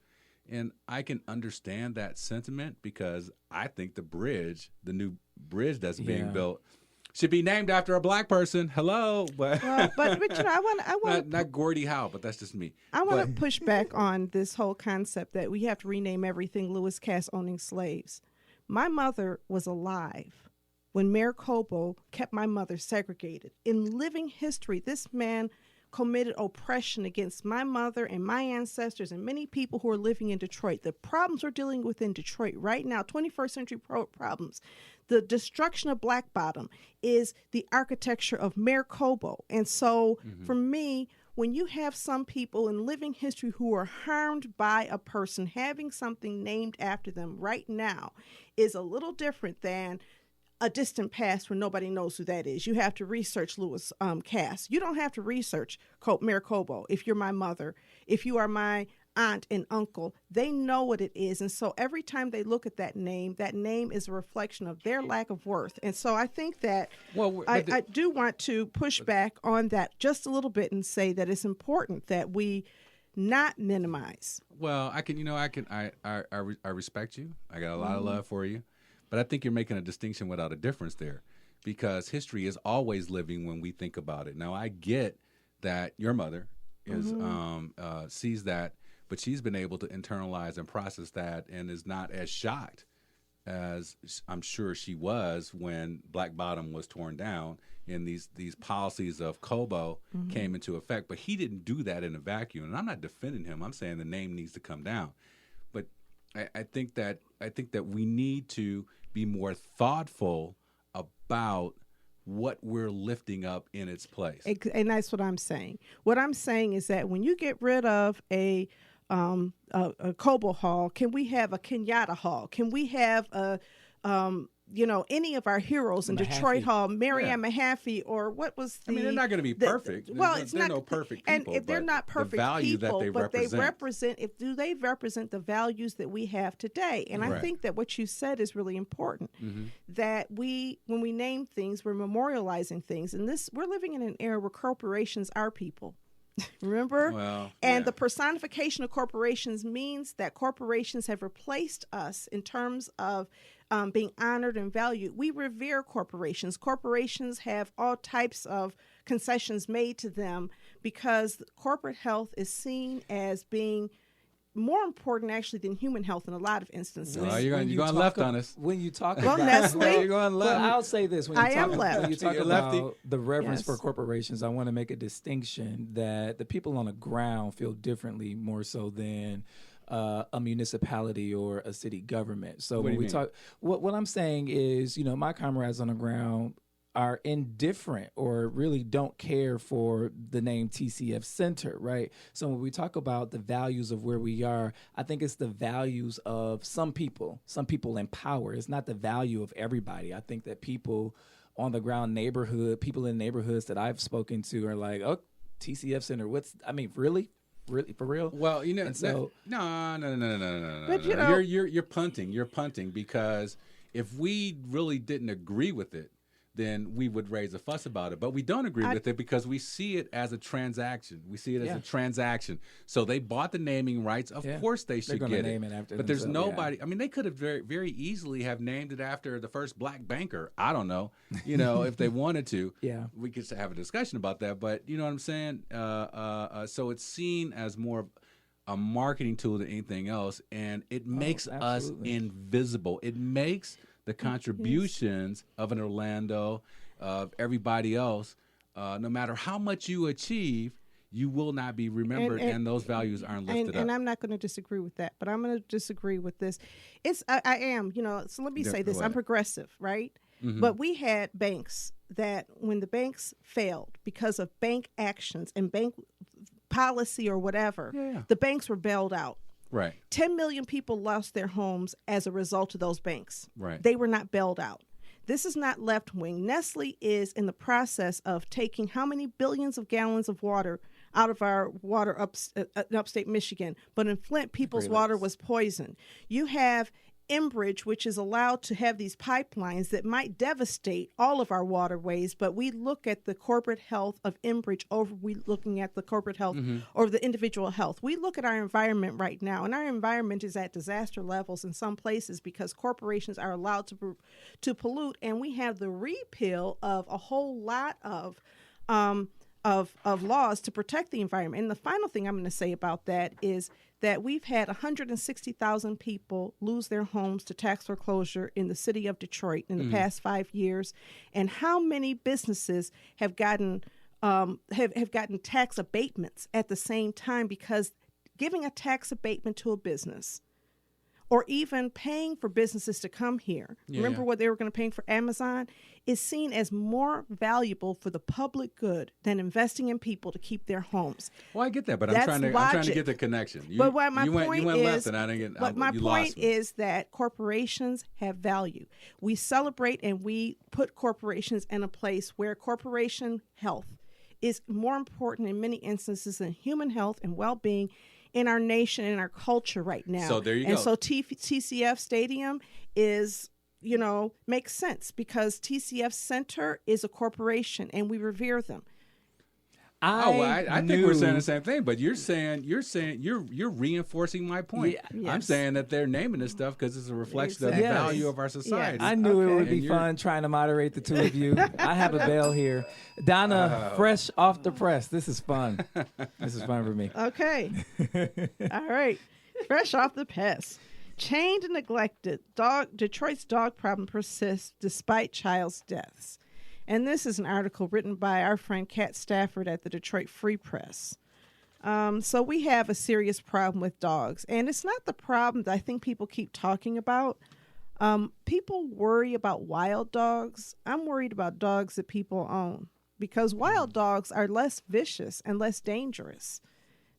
And I can understand that sentiment, because I think the new bridge that's being built, should be named after a black person. Hello, but I want not Gordie Howe, but that's just me. I want to push back on this whole concept that we have to rename everything Lewis Cass owning slaves. My mother was alive when Mayor Cobo kept my mother segregated. In living history, this man committed oppression against my mother and my ancestors and many people who are living in Detroit. The problems we're dealing with in Detroit right now, 21st century problems, the destruction of Black Bottom is the architecture of Mayor Cobo. And so for me, when you have some people in living history who are harmed by a person, having something named after them right now is a little different than a distant past where nobody knows who that is. You have to research Lewis Cass. You don't have to research Mayor Cobo if you're my mother. If you are my aunt and uncle, they know what it is. And so every time they look at that name is a reflection of their lack of worth. And so I think that I do want to push back on that just a little bit and say that it's important that we not minimize. Well, I respect you. I got a lot of love for you. But I think you're making a distinction without a difference there, because history is always living when we think about it. Now, I get that your mother is sees that, but she's been able to internalize and process that and is not as shocked as I'm sure she was when Black Bottom was torn down and these policies of Cobo came into effect. But he didn't do that in a vacuum. And I'm not defending him. I'm saying the name needs to come down. But I think that we need to be more thoughtful about what we're lifting up in its place. And that's what I'm saying. What I'm saying is that when you get rid of a Cobo Hall, can we have a Kenyatta Hall? Can we have any of our heroes in Detroit Hall, Marianne Mahaffey, or what was the... I mean, they're not going to be perfect. It's not... no perfect people. And they're not perfect the value people, that they but represent. they represent the values that we have today. And I think that what you said is really important, that when we name things, we're memorializing things. And we're living in an era where corporations are people. Remember? Well, and the personification of corporations means that corporations have replaced us in terms of being honored and valued. We revere corporations. Corporations have all types of concessions made to them because corporate health is seen as being more important actually than human health in a lot of instances. Well, you're going left on us. When you talk well, about Nestle, you're going left. Well, I'll say this: when you talk about the reverence for corporations, I want to make a distinction that the people on the ground feel differently, more so than a municipality or a city government. So when we talk, what I'm saying is, my comrades on the ground are indifferent or really don't care for the name TCF Center, right? So when we talk about the values of where we are, I think it's the values of some people in power. It's not the value of everybody. I think that people on the ground people in neighborhoods that I've spoken to are like, oh, TCF Center, really? Really, for real? Well, and so, no. But You're punting because if we really didn't agree with it, then we would raise a fuss about it. But we don't agree with it because we see it as a transaction. We see it as a transaction. So they bought the naming rights. Of course they should get name it after but there's nobody. Yeah. I mean, they could have very, very easily have named it after the first black banker. I don't know. If they wanted to. Yeah. We could have a discussion about that. But you know what I'm saying? So it's seen as more of a marketing tool than anything else. And it makes us invisible. It makes the contributions of an Orlando, of everybody else, no matter how much you achieve, you will not be remembered, and those values aren't lifted up. And I'm not going to disagree with that, but I'm going to disagree with this. I am, so let me say this. I'm progressive, right? Mm-hmm. But we had banks that when the banks failed because of bank actions and bank policy or whatever, the banks were bailed out. Right. 10 million people lost their homes as a result of those banks. Right. They were not bailed out. This is not left wing. Nestle is in the process of taking how many billions of gallons of water out of our water in upstate Michigan. But in Flint, people's water was poisoned. You have Enbridge, which is allowed to have these pipelines that might devastate all of our waterways, but we look at the corporate health of Enbridge over we looking at the corporate health or the individual health. We look at our environment right now, and our environment is at disaster levels in some places because corporations are allowed to pollute, and we have the repeal of a whole lot of laws to protect the environment. And the final thing I'm going to say about that is that we've had 160,000 people lose their homes to tax foreclosure in the city of Detroit in the past 5 years, and how many businesses have gotten tax abatements at the same time, because giving a tax abatement to a business or even paying for businesses to come here, remember what they were going to pay for Amazon, is seen as more valuable for the public good than investing in people to keep their homes. Well, I get that, but That's I'm trying to get the connection. You went left, and I didn't get. My point is that corporations have value. We celebrate and we put corporations in a place where corporation health is more important in many instances than human health and well-being in our nation and our culture right now. So there you go. And so TCF Stadium is, makes sense because TCF Center is a corporation and we revere them. I think we're saying the same thing, but you're reinforcing my point. Yes. I'm saying that they're naming this stuff because it's a reflection of the value of our society. I knew it would be fun trying to moderate the two of you. I have a bell here. Donna, fresh off the press. This is fun. This is fun for me. Okay. All right. Fresh off the press. Chained and neglected. Detroit's dog problem persists despite child's deaths. And this is an article written by our friend Kat Stafford at the Detroit Free Press. So we have a serious problem with dogs. And it's not the problem that I think people keep talking about. People worry about wild dogs. I'm worried about dogs that people own because wild dogs are less vicious and less dangerous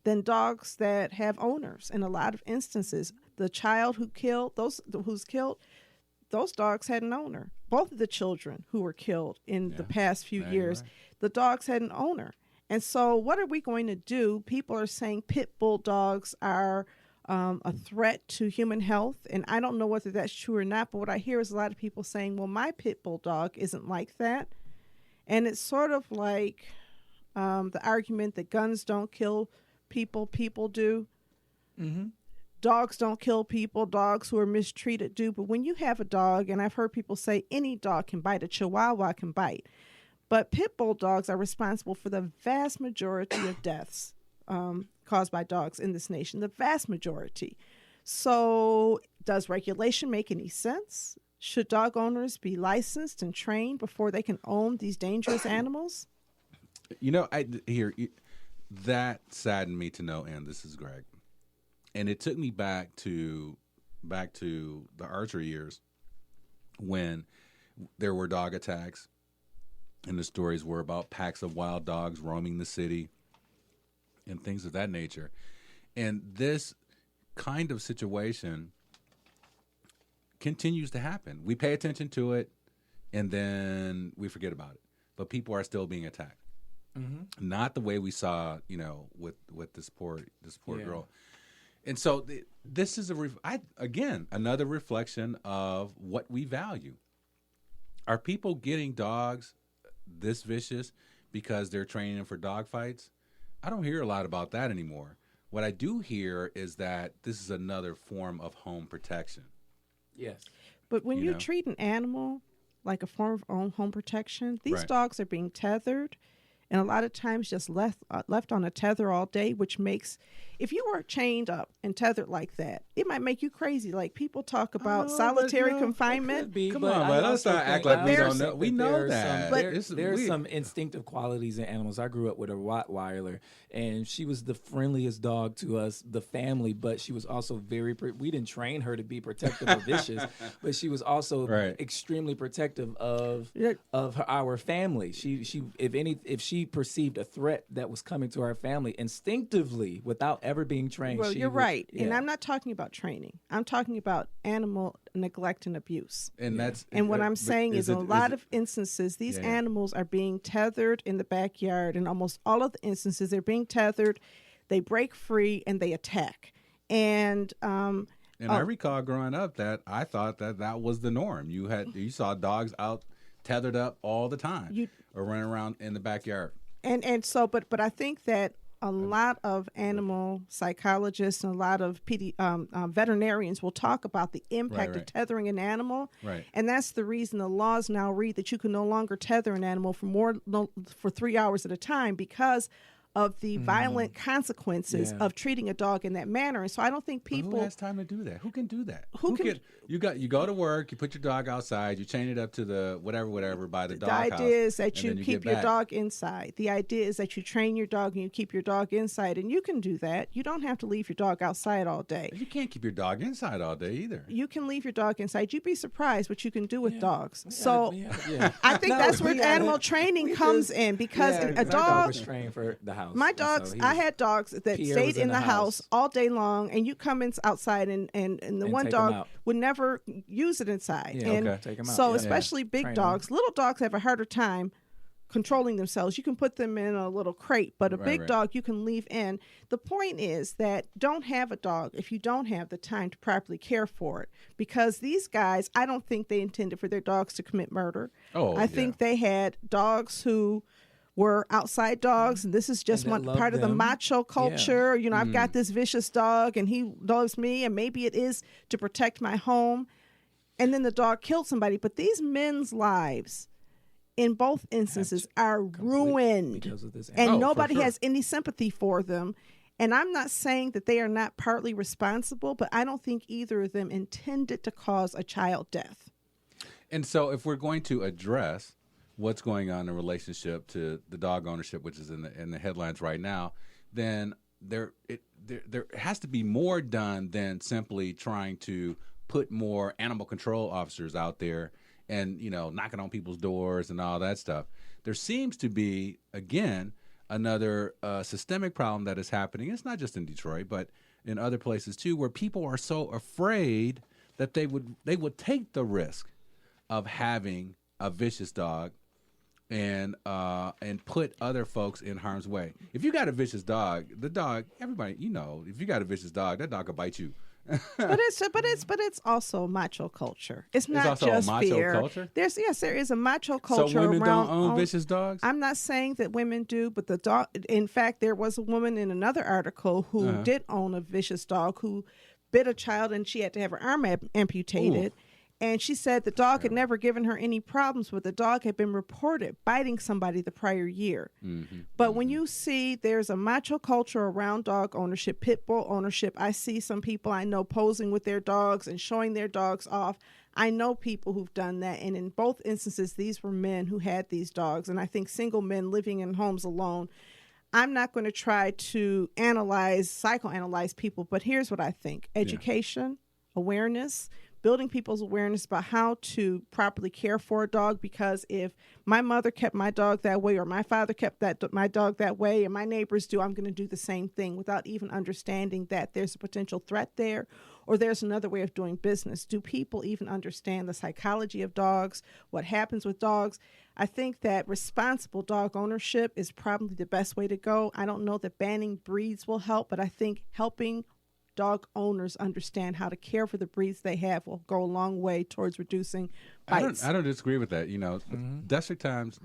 than dogs that have owners. In a lot of instances, the child who's killed, those dogs had an owner. Both of the children who were killed in the past few years, the dogs had an owner. And so what are we going to do? People are saying pit bull dogs are a threat to human health. And I don't know whether that's true or not, but what I hear is a lot of people saying, well, my pit bull dog isn't like that. And it's sort of like the argument that guns don't kill people, people do. Mm-hmm. Dogs don't kill people. Dogs who are mistreated do. But when you have a dog, and I've heard people say any dog can bite, a Chihuahua can bite. But pit bull dogs are responsible for the vast majority of deaths caused by dogs in this nation, the vast majority. So does regulation make any sense? Should dog owners be licensed and trained before they can own these dangerous animals? That saddened me to no end. This is Greg. And it took me back to the archery years when there were dog attacks, and the stories were about packs of wild dogs roaming the city and things of that nature. And this kind of situation continues to happen. We pay attention to it, and then we forget about it. But people are still being attacked. Mm-hmm. Not the way we saw, with this poor girl. And so this is another reflection of what we value. Are people getting dogs this vicious because they're training for dog fights? I don't hear a lot about that anymore. What I do hear is that this is another form of home protection. Yes. But when you treat an animal like a form of home protection, these dogs are being tethered. And a lot of times just left on a tether all day, which makes, if you were chained up and tethered like that, it might make you crazy. Like people talk about solitary confinement. Come on, but let's not act like we don't know. We know that. There's some instinctive qualities in animals. I grew up with a Rottweiler, and she was the friendliest dog to us, the family, but she was also we didn't train her to be protective or vicious, but she was also extremely protective of our family. If she she perceived a threat that was coming to our family instinctively without ever being trained. Well, you're right. Yeah. And I'm not talking about training. I'm talking about animal neglect and abuse. And that's And what I'm saying is, in a lot of instances, these Yeah. animals are being tethered in the backyard. In almost all of the instances, they're being tethered, they break free, and they attack. And I recall growing up that I thought that was the norm. You saw dogs out tethered up all the time or running around in the backyard. And so, but I think that a lot of animal psychologists and a lot of veterinarians will talk about the impact of tethering an animal. Right. And that's the reason the laws now read that you can no longer tether an animal for 3 hours at a time, because of the violent consequences of treating a dog in that manner. And so I don't think people... But who has time to do that? Who can do that? Who can... You go to work, you put your dog outside, you chain it up to the whatever by the dog house. The idea is that you keep your dog inside. The idea is that you train your dog and you keep your dog inside. And you can do that. You don't have to leave your dog outside all day. You can't keep your dog inside all day either. You can leave your dog inside. You'd be surprised what you can do with dogs. I think that's where animal training comes in, because a dog was trained for the house. My dogs, I had dogs that stayed in the house all day long, and you come in outside, and the one dog would never use it inside. Yeah, and take 'em out. so especially big dogs, little dogs have a harder time controlling themselves. You can put them in a little crate, but a big dog you can leave in. The point is that don't have a dog if you don't have the time to properly care for it, because these guys, I don't think they intended for their dogs to commit murder. I think they had dogs who were outside dogs, and this is just one part of the macho culture. You know, I've got this vicious dog and he loves me, and maybe it is to protect my home. And then the dog killed somebody. But these men's lives in both instances are ruined, and nobody has any sympathy for them. And I'm not saying that they are not partly responsible, but I don't think either of them intended to cause a child death. And so if we're going to address what's going on in relationship to the dog ownership, which is in the headlines right now, then there has to be more done than simply trying to put more animal control officers out there and, knocking on people's doors and all that stuff. There seems to be, again, another systemic problem that is happening. It's not just in Detroit, but in other places too, where people are so afraid that they would take the risk of having a vicious dog and put other folks in harm's way. If you got a vicious dog, everybody, if you got a vicious dog, that dog will bite you. but it's also macho culture. It's not also just a macho fear. Culture? There is a macho culture. So women around don't own vicious dogs? I'm not saying that women do, but the dog. In fact, there was a woman in another article who did own a vicious dog who bit a child, and she had to have her arm amputated. Ooh. And she said the dog had never given her any problems, but the dog had been reported biting somebody the prior year. Mm-hmm. But when you see there's a macho culture around dog ownership, pit bull ownership, I see some people I know posing with their dogs and showing their dogs off. I know people who've done that. And in both instances, these were men who had these dogs. And I think single men living in homes alone. I'm not going to try to psychoanalyze people, but here's what I think. Education, awareness, building people's awareness about how to properly care for a dog, because if my mother kept my dog that way, or my father kept my dog that way, and my neighbors do, I'm going to do the same thing without even understanding that there's a potential threat there, or there's another way of doing business. Do people even understand the psychology of dogs, what happens with dogs? I think that responsible dog ownership is probably the best way to go. I don't know that banning breeds will help, but I think helping dog owners understand how to care for the breeds they have will go a long way towards reducing bites. I don't disagree with that. Desperate times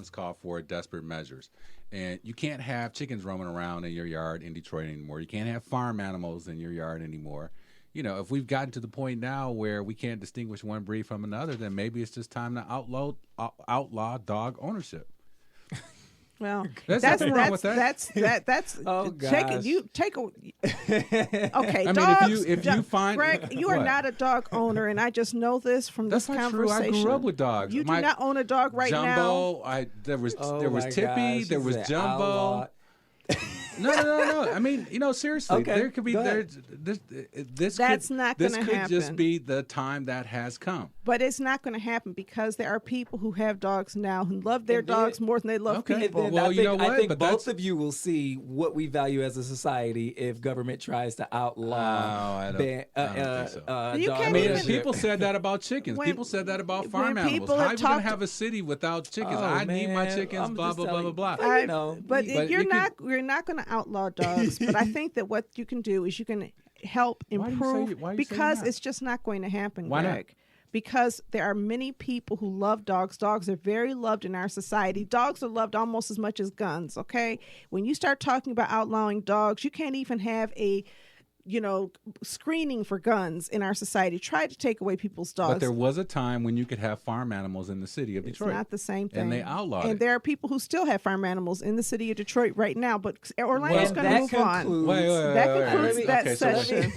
call for desperate measures. And you can't have chickens roaming around in your yard in Detroit anymore. You can't have farm animals in your yard anymore. If we've gotten to the point now where we can't distinguish one breed from another, then maybe it's just time to outlaw dog ownership. Well, that's oh gosh. Okay, I dogs, mean, if you find Greg, you are not a dog owner, and I just know this from this conversation. That's not true. I grew up with dogs. You do not own a dog right now. There was Tippy, there was Jumbo. No. I mean, seriously, Okay, there could be go ahead. That's not This gonna could just happen. be the time that has come. But it's not going to happen because there are people who have dogs now who love their And then- dogs more than they love Okay, people. Then Well, I you think, know what? I think But both that's- of you will see what we value as a society if government tries to outlaw. I don't think so. You dog can't I mean, even- people said that about chickens. When- People said that about when farm animals. people How have are you going to talked- have a city without chickens? Oh, I need my man, chickens, I'm blah, just blah, blah, telling blah, you. blah. I- know, but but you're you not going to outlaw dogs. But I think that what you can do is you can help Why do you say- improve why do you say because not? it's just not going to happen, Why not? Greg. Because there are many people who love dogs. Dogs are very loved in our society. Dogs are loved almost as much as guns, okay? When you start talking about outlawing dogs, you can't even have a screening for guns in our society. Try to take away people's dogs. But there was a time when you could have farm animals in the city of It's Detroit. not the same thing. And they outlawed And it. there are people who still have farm animals in the city of Detroit right now. But Orlando's And going to that move on. concludes- Wait. That concludes that Okay, so session.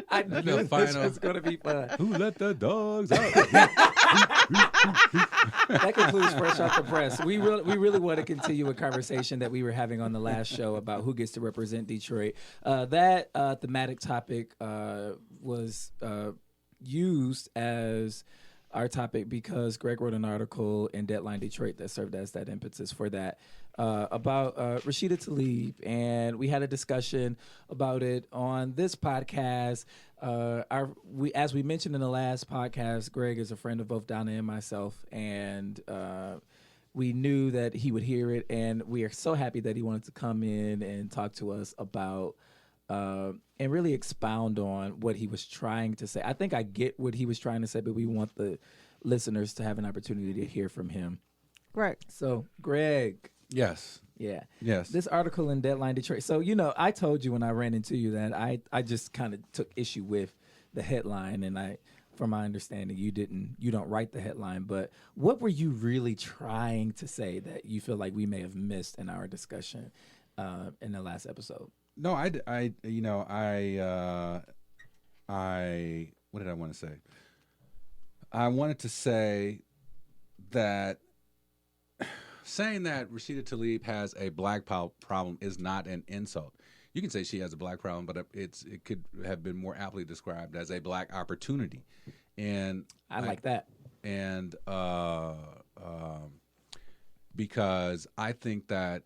I knew this final- was going to be fun. Who let the dogs out? That concludes Fresh Off the Press. We really want to continue a conversation that we were having on the last show about who gets to represent Detroit. That thematic topic was used as our topic because Greg wrote an article in Deadline Detroit that served as that impetus for that about Rashida Tlaib, and we had a discussion about it on this podcast. As we mentioned in the last podcast, Greg is a friend of both Donna and myself, and we knew that he would hear it, and we are so happy that he wanted to come in and talk to us about and really expound on what he was trying to say. I think I get what he was trying to say, but we want the listeners to have an opportunity to hear from him. Right. So, Greg, Yes. yeah. Yes. This article in Deadline Detroit. So, I told you when I ran into you that I just kind of took issue with the headline, and from my understanding, you don't write the headline, but what were you really trying to say that you feel like we may have missed in our discussion in the last episode? No, what did I want to say? I wanted to say that saying that Rashida Tlaib has a black problem is not an insult. You can say she has a black problem, but it could have been more aptly described as a black opportunity. And I like that. And because I think that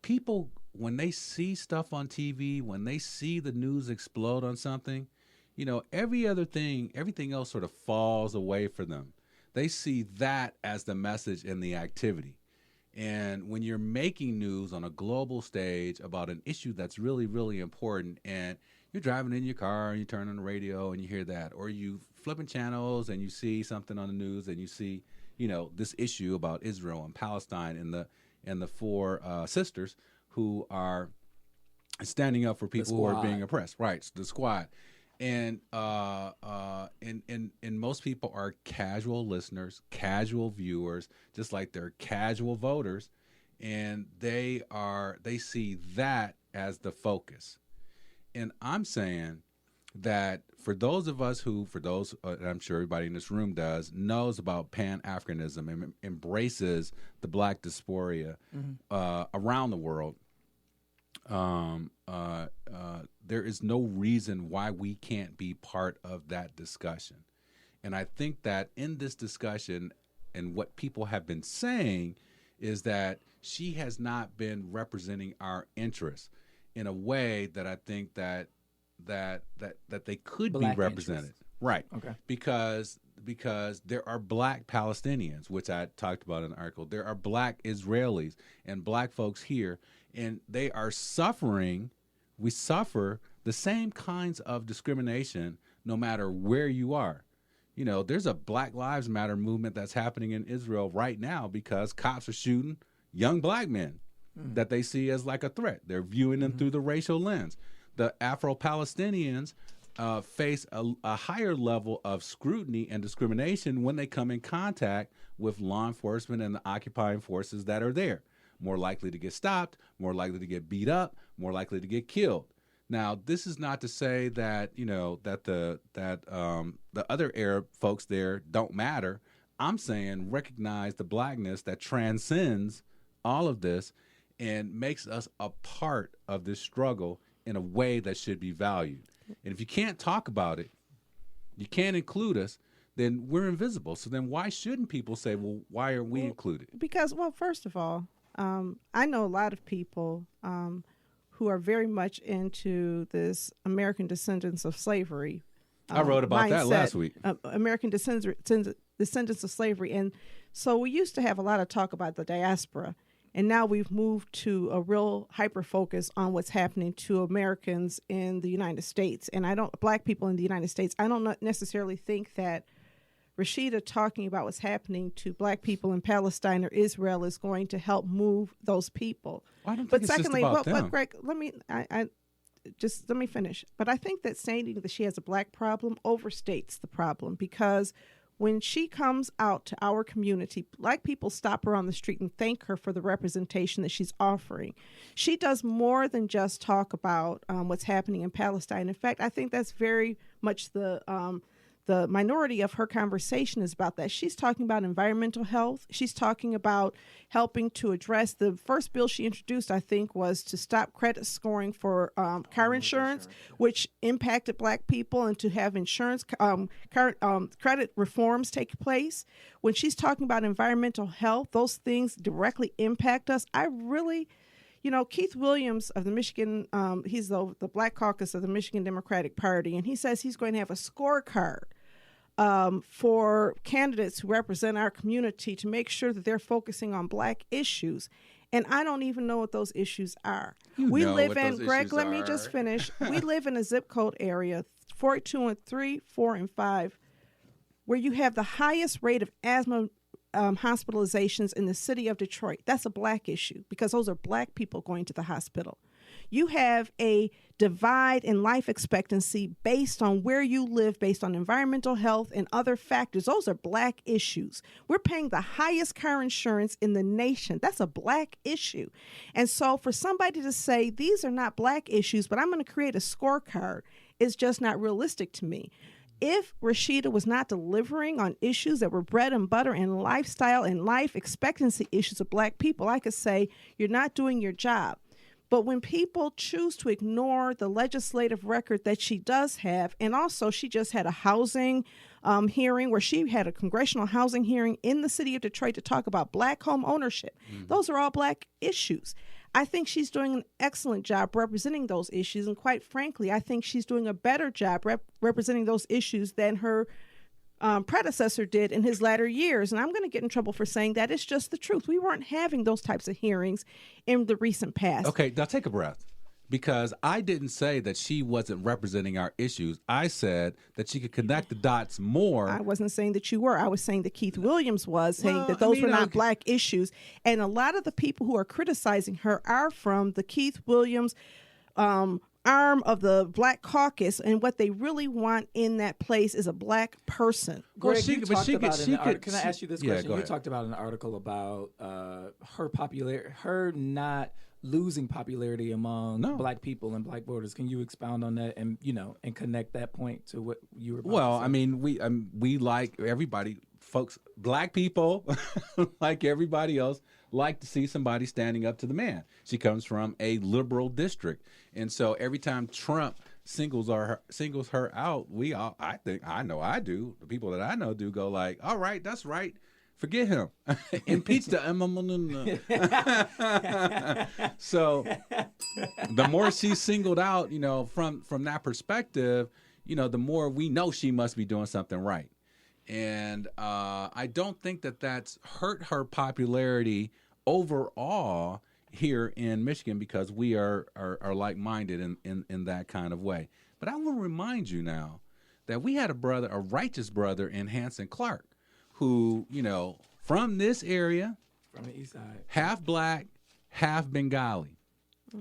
people, when they see stuff on TV, when they see the news explode on something, everything else sort of falls away for them. They see that as the message and the activity. And when you're making news on a global stage about an issue that's really, really important, and you're driving in your car and you turn on the radio and you hear that, or you flipping channels and you see something on the news and you see, this issue about Israel and Palestine and the four sisters who are standing up for people who are being oppressed. Right, the squad. And most people are casual listeners, casual viewers, just like they're casual voters, and they see that as the focus. And I'm saying that for those of us and I'm sure everybody in this room knows about Pan-Africanism and embraces the black dysphoria around the world, there is no reason why we can't be part of that discussion. And I think that in this discussion, and what people have been saying, is that she has not been representing our interests in a way that I think that they could Black be represented. interests. Right. Okay. Because there are black Palestinians, which I talked about in the article. There are black Israelis and black folks here, and they are suffering. We suffer the same kinds of discrimination no matter where you are. There's a Black Lives Matter movement that's happening in Israel right now because cops are shooting young black men that they see as like a threat. They're viewing them through the racial lens. The Afro-Palestinians face a higher level of scrutiny and discrimination when they come in contact with law enforcement and the occupying forces that are there. More likely to get stopped, more likely to get beat up, more likely to get killed. Now, this is not to say that the other Arab folks there don't matter. I'm saying recognize the blackness that transcends all of this, and makes us a part of this struggle in a way that should be valued. And if you can't talk about it, you can't include us, then we're invisible. So then why shouldn't people say, well, why are we included? Because, well, first of all, I know a lot of people who are very much into this American descendants of slavery. I wrote about that last week. American descendants of slavery. And so we used to have a lot of talk about the diaspora. And now we've moved to a real hyper focus on what's happening to Americans in the United States. And Black people in the United States, I don't necessarily think that Rashida talking about what's happening to Black people in Palestine or Israel is going to help move those people. Well, I don't think it's secondly, just about them. But Greg, let me finish. But I think that saying that she has a Black problem overstates the problem, because when she comes out to our community, Black people stop her on the street and thank her for the representation that she's offering. She does more than just talk about what's happening in Palestine. In fact, I think that's very much the minority of her conversation is about that. She's talking about environmental health. She's talking about helping to address the first bill she introduced, I think, was to stop credit scoring for car insurance, which impacted Black people, and to have insurance credit reforms take place. When she's talking about environmental health, those things directly impact us. I really, Keith Williams of the Michigan, he's the Black Caucus of the Michigan Democratic Party, and he says he's going to have a scorecard for candidates who represent our community to make sure that they're focusing on Black issues. And I don't even know what those issues are. We live in, Greg, let me just finish. We live in a zip code area, 421 4 and 5, where you have the highest rate of asthma hospitalizations in the city of Detroit. That's a Black issue, because those are Black people going to the hospital. You have a divide in life expectancy based on where you live, based on environmental health and other factors. Those are Black issues. We're paying the highest car insurance in the nation. That's a Black issue. And so for somebody to say these are not Black issues, but I'm going to create a scorecard, is just not realistic to me. If Rashida was not delivering on issues that were bread and butter and lifestyle and life expectancy issues of Black people, I could say you're not doing your job. But when people choose to ignore the legislative record that she does have, and also she just had a housing hearing where she had a congressional housing hearing in the city of Detroit to talk about Black home ownership. Mm-hmm. Those are all Black issues. I think she's doing an excellent job representing those issues. And quite frankly, I think she's doing a better job representing those issues than her predecessor did in his latter years. And I'm going to get in trouble for saying that. It's just the truth. We weren't having those types of hearings in the recent past. Okay, now take a breath. Because I didn't say that she wasn't representing our issues. I said that she could connect the dots more. I wasn't saying that you were. I was saying that Keith Williams was saying that those were not Black issues. And a lot of the people who are criticizing her are from the Keith Williams arm of the Black Caucus, and what they really want in that place is a Black person. Greg, you talked about in the article. Can I ask you this question? You talked about in the article about her not losing popularity among Black people and Black voters. Can you expound on that and and connect that point to what you were about to say? I mean, we like everybody, folks, Black people, like everybody else, like to see somebody standing up to the man. She comes from a liberal district, and so every time Trump singles her out, I do. The people that I know do go like, all right, that's right. Forget him. Impeach the So the more she's singled out, from that perspective, the more we know she must be doing something right. And I don't think that that's hurt her popularity overall here in Michigan, because we are like-minded in that kind of way. But I want to remind you now that we had a righteous brother in Hanson Clark, who, from this area, from the east side, half Black, half Bengali,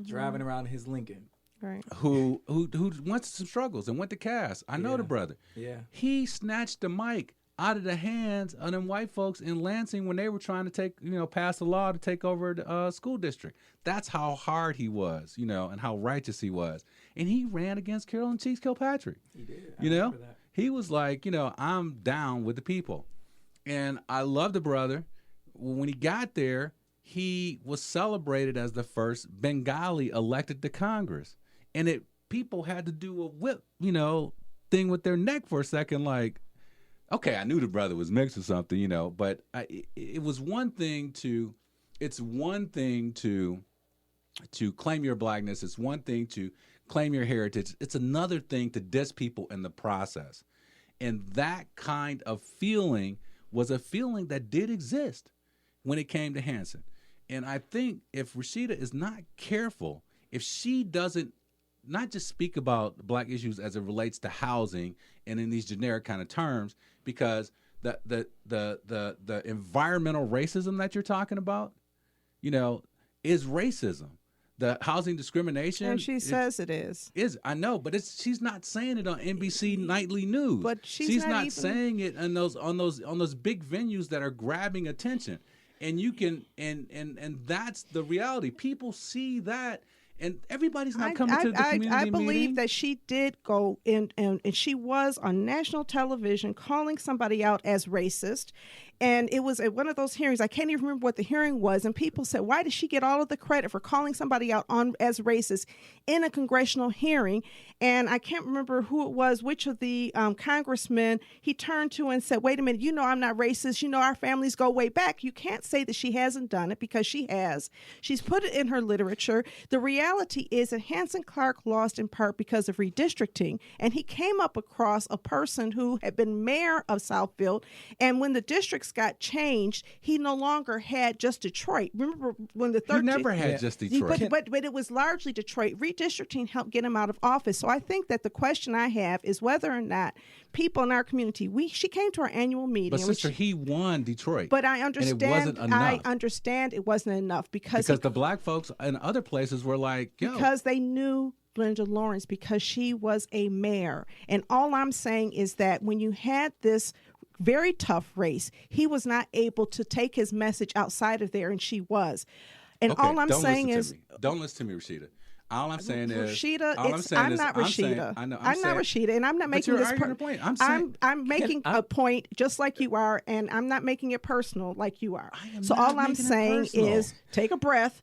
driving around his Lincoln, right? Who went to some struggles and went to Cass. I know the brother. Yeah, he snatched the mic out of the hands of them white folks in Lansing when they were trying to pass a law to take over the school district. That's how hard he was, and how righteous he was. And he ran against Carolyn Cheeks Kilpatrick. He did. I remember that. He was like, I'm down with the people. And I love the brother. When he got there, he was celebrated as the first Bengali elected to Congress. And people had to do a whip, thing with their neck for a second, like, okay, I knew the brother was mixed or something, but it was one thing to claim your blackness. It's one thing to claim your heritage. It's another thing to diss people in the process. And that kind of feeling was a feeling that did exist when it came to Hanson. And I think if Rashida is not careful, if she doesn't not just speak about black issues as it relates to housing and in these generic kind of terms, because the environmental racism that you're talking about, is racism. The housing discrimination, and she says it is. I know, but she's not saying it on NBC Nightly News. But she's not saying it on those big venues that are grabbing attention. And you can and that's the reality. People see that, and everybody's not coming to the community I believe meeting. that she did go in, and she was on national television calling somebody out as racist. And it was at one of those hearings. I can't even remember what the hearing was. And people said, why does she get all of the credit for calling somebody out as racist in a congressional hearing? And I can't remember who it was, which of the congressmen he turned to and said, wait a minute, I'm not racist. Our families go way back. You can't say that she hasn't done it, because she has. She's put it in her literature. The reality is that Hanson Clark lost in part because of redistricting. And he came up across a person who had been mayor of Southfield. And when the districts got changed, he no longer had just Detroit. Remember when the third... He never had just Detroit. But it was largely Detroit. Redistricting helped get him out of office. So I think that the question I have is whether or not people in our community, she came to our annual meeting. But sister, he won Detroit. But I understand. And it wasn't enough. I understand it wasn't enough because the black folks in other places were like, yo. Because they knew Glenda Lawrence, because she was a mayor. And all I'm saying is that when you had this very tough race, he was not able to take his message outside of there, and she was. And okay, all I'm saying is, don't listen to me, Rashida. All I'm saying is, Rashida, I'm not Rashida. I'm not Rashida, and I'm not making this point. I'm making a point just like you are, and I'm not making it personal like you are. So all I'm saying is, take a breath.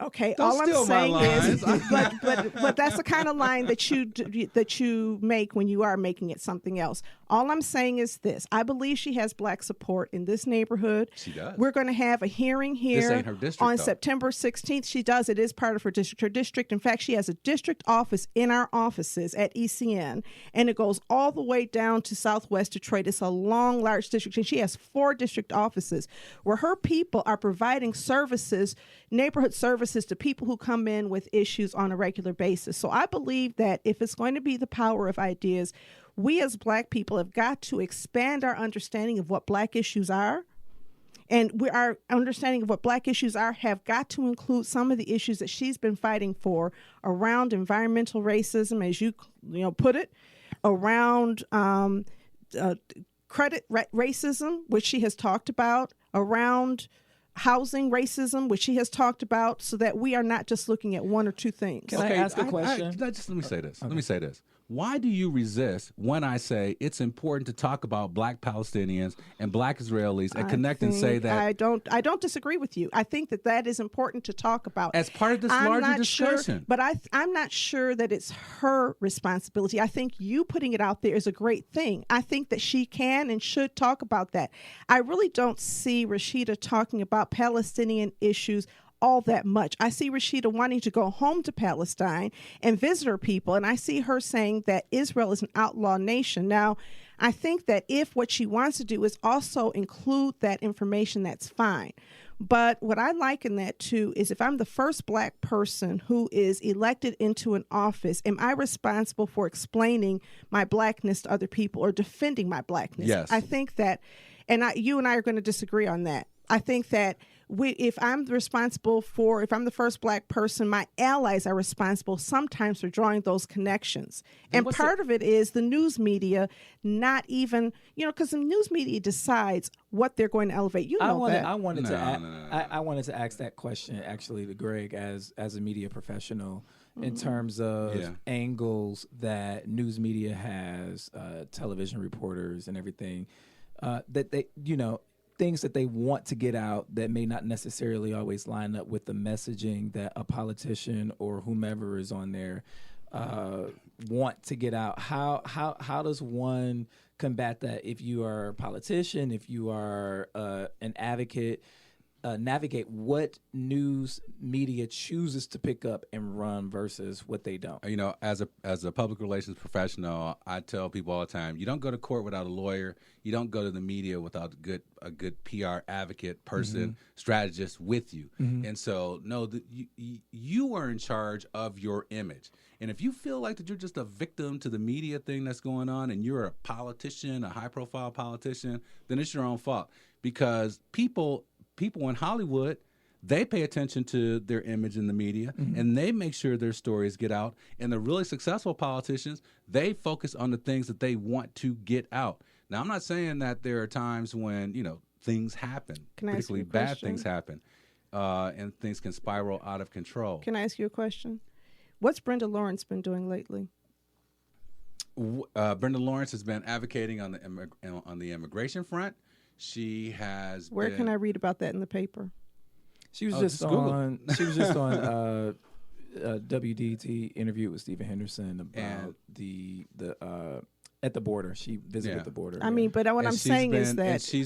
Okay, don't all I'm saying is, but that's the kind of line that you make when you are making it something else. All I'm saying is this: I believe she has black support in this neighborhood. She does. We're going to have a hearing here this ain't her district, on though. September 16th. She does. It is part of her district. Her district, in fact, she has a district office in our offices at ECN, and it goes all the way down to Southwest Detroit. It's a long, large district, and she has 4 district offices where her people are providing services, neighborhood services, to people who come in with issues on a regular basis. So I believe that if it's going to be the power of ideas, we as black people have got to expand our understanding of what black issues are. And our understanding of what black issues are have got to include some of the issues that she's been fighting for around environmental racism, as you put it, around credit racism, which she has talked about, around housing racism, which she has talked about, so that we are not just looking at one or two things. Can I ask a question? Let me say this. Okay. Let me say this. Why do you resist when I say it's important to talk about black Palestinians and black Israelis and connect and say that? I don't disagree with you. I think that is important to talk about as part of this larger discussion. Sure, but I'm not sure that it's her responsibility. I think you putting it out there is a great thing. I think that she can and should talk about that. I really don't see Rashida talking about Palestinian issues all that much. I see Rashida wanting to go home to Palestine and visit her people, and I see her saying that Israel is an outlaw nation. Now, I think that if what she wants to do is also include that information, that's fine. But what I liken that to is if I'm the first black person who is elected into an office, am I responsible for explaining my blackness to other people or defending my blackness? Yes. I think that, and you and I are going to disagree on that. I think that if I'm the first black person, my allies are responsible sometimes for drawing those connections. And part of it is the news media not even, because the news media decides what they're going to elevate. I wanted to ask that question actually to Greg as a media professional in terms of angles that news media has, television reporters and everything, that they, things that they want to get out that may not necessarily always line up with the messaging that a politician or whomever is on there want to get out. How does one combat that if you are a politician, if you are an advocate? Navigate what news media chooses to pick up and run versus what they don't. You know, as a public relations professional, I tell people all the time, you don't go to court without a lawyer. You don't go to the media without a good PR advocate, person, strategist with you. And so, no, you are in charge of your image. And if you feel like that you're just a victim to the media thing that's going on and you're a politician, a high-profile politician, then it's your own fault. Because people in Hollywood, they pay attention to their image in the media, and they make sure their stories get out. And the really successful politicians, they focus on the things that they want to get out. Now, I'm not saying that there are times when, you know, things happen, particularly bad things happen, and things can spiral out of control. Can I ask you a question? What's Brenda Lawrence been doing lately? Brenda Lawrence has been advocating on the immigration front. She has. Where can I read about that in the paper? She was just on. She was just on WDT interview with Stephen Henderson about the at the border. She visited the border. I mean, but what I'm saying is that she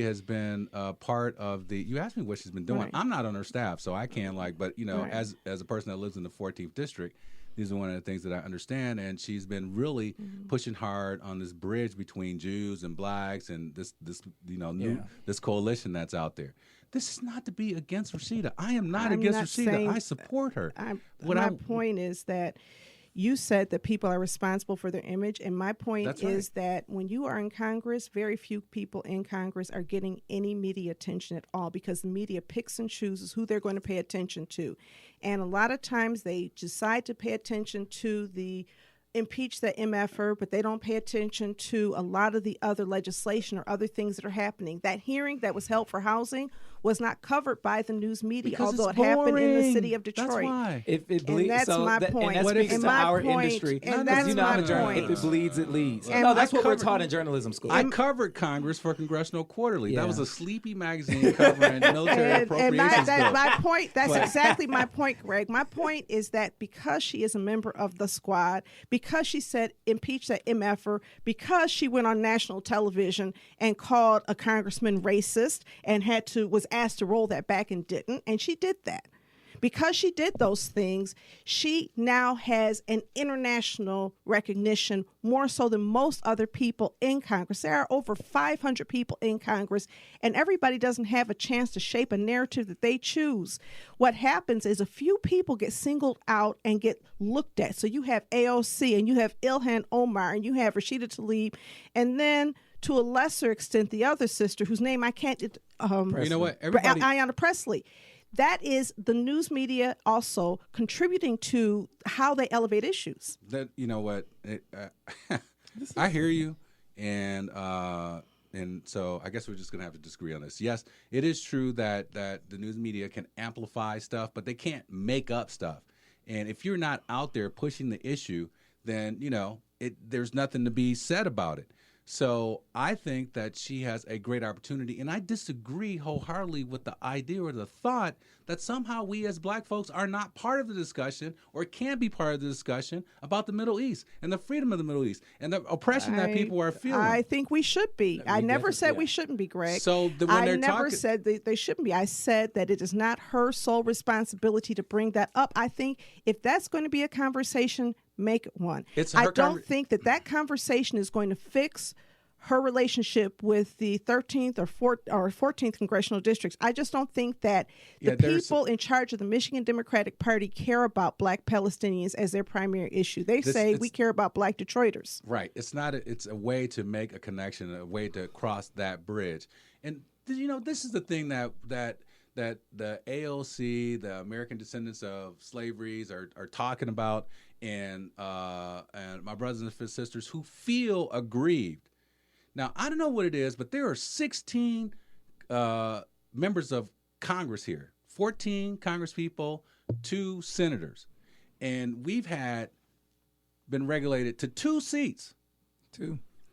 has been part of the. You asked me what she's been doing. Right. I'm not on her staff, so I can't but you know, as a person that lives in the 14th district. These are one of the things that I understand, and she's been really pushing hard on this bridge between Jews and blacks, and this this coalition that's out there. This is not to be against Rashida. I am not against Rashida. I support her. My point is that you said that people are responsible for their image, and my point is that when you are in Congress, very few people in Congress are getting any media attention at all because the media picks and chooses who they're going to pay attention to. And a lot of times they decide to pay attention to the impeach the MFer, but they don't pay attention to a lot of the other legislation or other things that are happening. That hearing that was held for housing was not covered by the news media, although it happened in the city of Detroit. That's why. And that's my point. And that speaks to our industry. And that's my point. If it bleeds, it leads. And that's what we're taught in journalism school. I covered Congress for Congressional Quarterly. That was a sleepy magazine covering military appropriations. My point. That's exactly my point, Greg. My point is that because she is a member of the squad, because she said impeach that MFer, because she went on national television and called a congressman racist and was asked to roll that back and didn't, and she did that. Because she did those things, she now has an international recognition more so than most other people in Congress. There are over 500 people in Congress, and everybody doesn't have a chance to shape a narrative that they choose. What happens is a few people get singled out and get looked at. So you have AOC, and you have Ilhan Omar, and you have Rashida Tlaib, and then to a lesser extent, the other sister, whose name I can't... you know what? Everybody... Ayanna Pressley. That is the news media also contributing to how they elevate issues. That, you know what? I hear you, and so I guess we're just gonna have to disagree on this. Yes, it is true that the news media can amplify stuff, but they can't make up stuff. And if you're not out there pushing the issue, then there's nothing to be said about it. So I think that she has a great opportunity, and I disagree wholeheartedly with the idea or the thought that somehow we as black folks are not part of the discussion or can be part of the discussion about the Middle East and the freedom of the Middle East and the oppression that people are feeling. I think we should be. I never said we shouldn't be, Greg. So when I never said that they shouldn't be. I said that it is not her sole responsibility to bring that up. I think if that's going to be a conversation, make it one. I don't think that conversation is going to fix her relationship with the 13th or 14th congressional districts. I just don't think that the people in charge of the Michigan Democratic Party care about black Palestinians as their primary issue. They say we care about black Detroiters. Right. It's not. It's a way to make a connection, a way to cross that bridge. And this is the thing that the AOC, the American descendants of slaveries, are talking about, and my brothers and sisters who feel aggrieved. Now, I don't know what it is, but there are 16 members of Congress here, 14 congresspeople, 2 senators, and we've been regulated to 2 seats.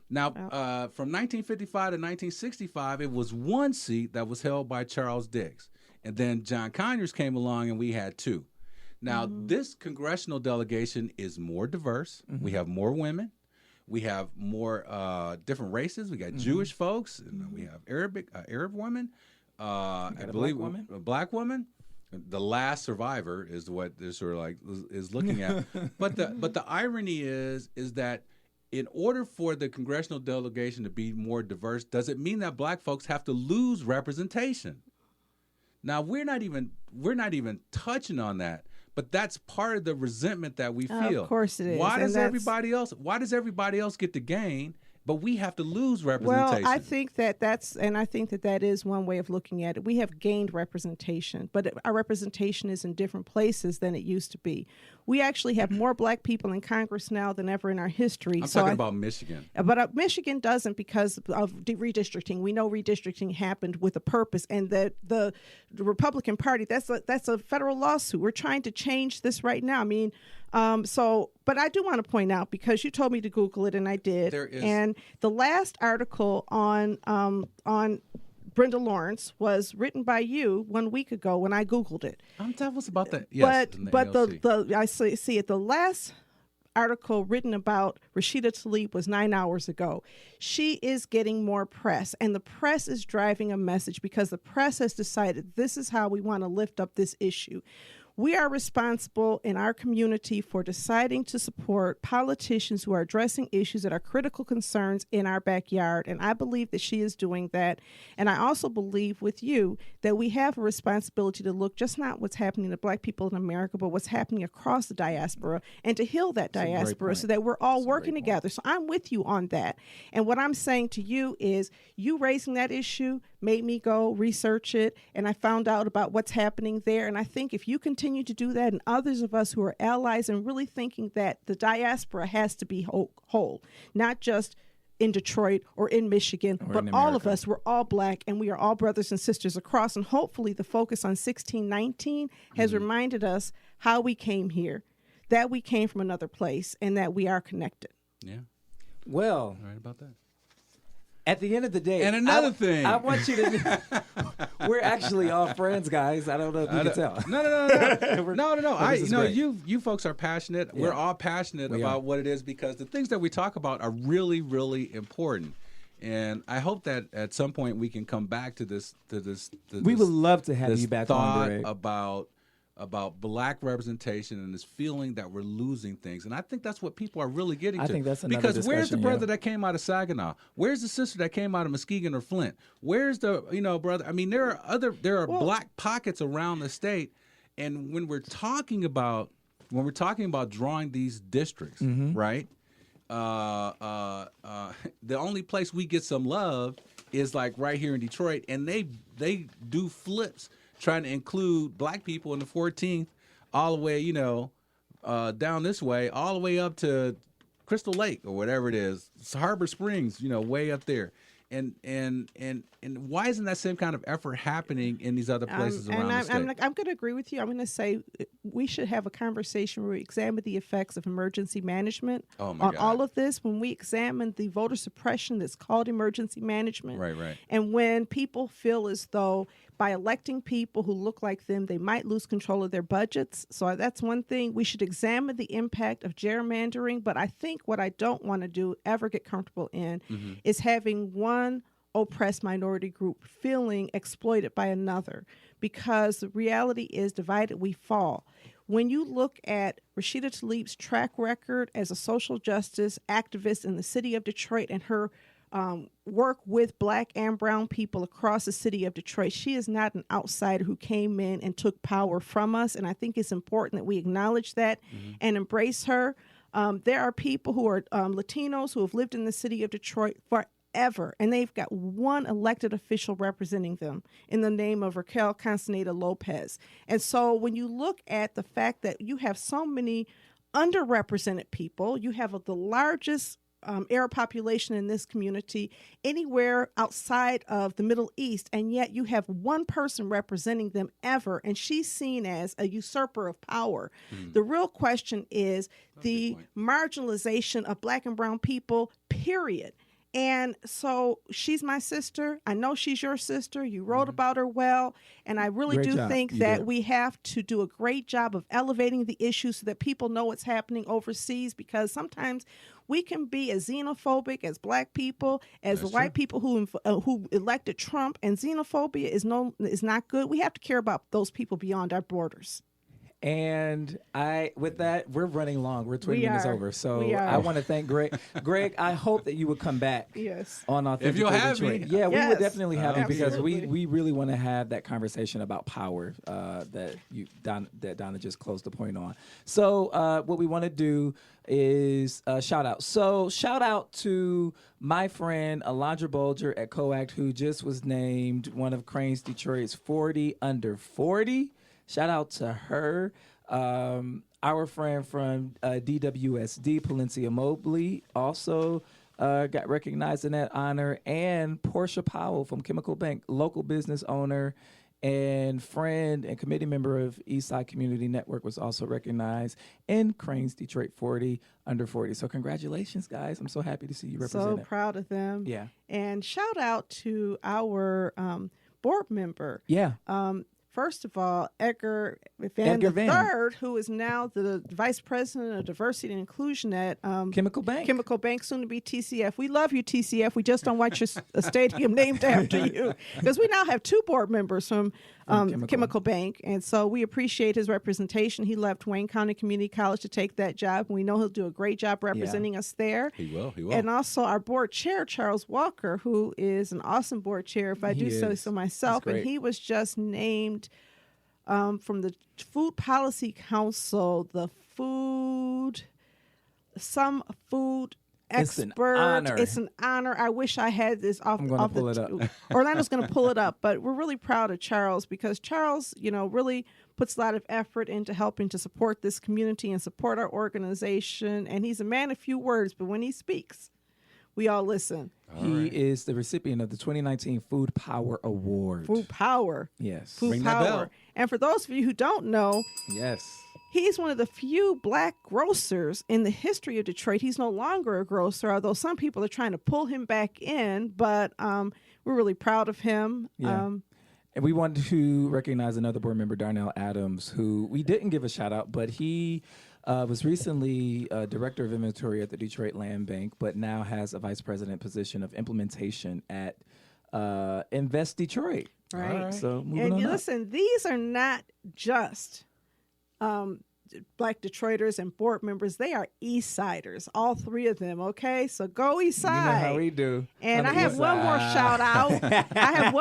Now, from 1955 to 1965, it was one seat that was held by Charles Diggs. And then John Conyers came along and we had 2. Now, this congressional delegation is more diverse. We have more women. We have more different races. We got Jewish folks. And we have Arab women. I believe a black woman. The last survivor is what they're sort of like is looking at. But the irony is that in order for the congressional delegation to be more diverse, does it mean that black folks have to lose representation? Now we're not even touching on that, but that's part of the resentment that we feel. Of course it is. Why does everybody else get to gain, but we have to lose representation? Well, I think that is one way of looking at it. We have gained representation, but our representation is in different places than it used to be. We actually have more black people in Congress now than ever in our history. I'm talking about Michigan. But Michigan doesn't because of redistricting. We know redistricting happened with a purpose, and the Republican Party, that's a federal lawsuit. We're trying to change this right now. I mean, but I do want to point out, because you told me to Google it, and I did. There is. And the last article on Brenda Lawrence was written by you 1 week ago when I Googled it. Tell us about that. Yes, but I see it. The last article written about Rashida Tlaib was 9 hours ago. She is getting more press, and the press is driving a message because the press has decided this is how we want to lift up this issue. We are responsible in our community for deciding to support politicians who are addressing issues that are critical concerns in our backyard. And I believe that she is doing that. And I also believe with you that we have a responsibility to look just not what's happening to black people in America, but what's happening across the diaspora, and to heal that diaspora so that we're all working together. So I'm with you on that. And what I'm saying to you is you raising that issue made me go research it, and I found out about what's happening there. And I think if you continue to do that, and others of us who are allies and really thinking that the diaspora has to be whole, not just in Detroit or in Michigan, but all of us, we're all black, and we are all brothers and sisters across. And hopefully the focus on 1619 has reminded us how we came here, that we came from another place, and that we are connected. Yeah. Well, right about that. At the end of the day, and another thing, I want you to. We're actually all friends, guys. I don't know if you can tell. No. You folks are passionate. Yeah. We're all passionate about what it is, because the things that we talk about are really, really important. And I hope that at some point we can come back to this. We would love to have you back on, Greg. About black representation and this feeling that we're losing things. And I think that's what people are really getting to. I think that's another Because discussion, where's the brother that came out of Saginaw? Where's the sister that came out of Muskegon or Flint? Where's the, brother? I mean, there are black pockets around the state. And when we're talking about drawing these districts, right? The only place we get some love is like right here in Detroit, and they do flips trying to include black people in the 14th, all the way, down this way, all the way up to Crystal Lake or whatever it is, it's Harbor Springs, way up there. And why isn't that same kind of effort happening in these other places around the state? I'm going to agree with you. I'm going to say we should have a conversation where we examine the effects of emergency management on all of this. When we examine the voter suppression that's called emergency management, right, and when people feel as though by electing people who look like them, they might lose control of their budgets. So that's one thing. We should examine the impact of gerrymandering. But I think what I don't want to do, ever get comfortable in, is having one oppressed minority group feeling exploited by another, because the reality is divided we fall. When you look at Rashida Tlaib's track record as a social justice activist in the city of Detroit and her work with black and brown people across the city of Detroit, she is not an outsider who came in and took power from us. And I think it's important that we acknowledge that and embrace her. There are people who are Latinos who have lived in the city of Detroit forever, and they've got one elected official representing them in the name of Raquel Castaneda Lopez. And so when you look at the fact that you have so many underrepresented people, you have the largest Arab population in this community anywhere outside of the Middle East, and yet you have one person representing them ever, and she's seen as a usurper of power. The real question is the marginalization of black and brown people, period. And so she's my sister. I know she's your sister. You wrote about her well. And I really Great do job. think You that did. we have to do a great job of elevating the issue so that people know what's happening overseas, because sometimes we can be as xenophobic as black people, as That's white people who elected Trump, and xenophobia is not good. We have to care about those people beyond our borders. And with that, we're running long. We're 20 minutes are. over. So We are. I want to thank Greg. Greg, I hope that you would come back. Yes. On Authentic you'll have Detroit. me. Yeah, we would Yes. definitely have you, because Absolutely. we really want to have that conversation about power that Donna just closed the point on. So what we want to do is shout out. So shout out to my friend Alondra Bolger at COACT, who just was named one of Cranes Detroit's 40 under 40. Shout out to her. Our friend from DWSD, Palencia Mobley, also got recognized in that honor. And Portia Powell from Chemical Bank, local business owner and friend and committee member of Eastside Community Network, was also recognized in Cranes Detroit 40 under 40. So congratulations, guys. I'm so happy to see you So represented. proud of them. Yeah. And shout out to our board member. Yeah. First of all, Edgar Van III, who is now the Vice President of Diversity and Inclusion at Chemical Bank. Chemical Bank, soon to be TCF. We love you, TCF. We just don't want your stadium named after you, because we now have 2 board members from Chemical Bank, and so we appreciate his representation. He left Wayne County Community College to take that job, and we know he'll do a great job representing us there. He will. And also our board chair, Charles Walker, who is an awesome board chair, if I do say so myself, and he was just named from the Food Policy Council, the food It's an expert. honor. It's an honor. I wish I had this off. I'm gonna off pull it up. Orlando's going to pull it up, but we're really proud of Charles, because Charles, really puts a lot of effort into helping to support this community and support our organization. And he's a man of few words, but when he speaks, we all listen. He is the recipient of the 2019 Food Power Award. Food power. Yes. Food Ring that power. bell. And for those of you who don't know, Yes. he's one of the few black grocers in the history of Detroit. He's no longer a grocer, although some people are trying to pull him back in, but we're really proud of him. Yeah. And we wanted to recognize another board member, Darnell Adams, who we didn't give a shout out, but he was recently director of inventory at the Detroit Land Bank, but now has a vice president position of implementation at Invest Detroit. Right. So moving And on up. listen, these are not just Black Detroiters and board members. They are East Siders, all 3 of them, okay? So go East You know Side. how we do. And on I the have East one more Side. shout out. I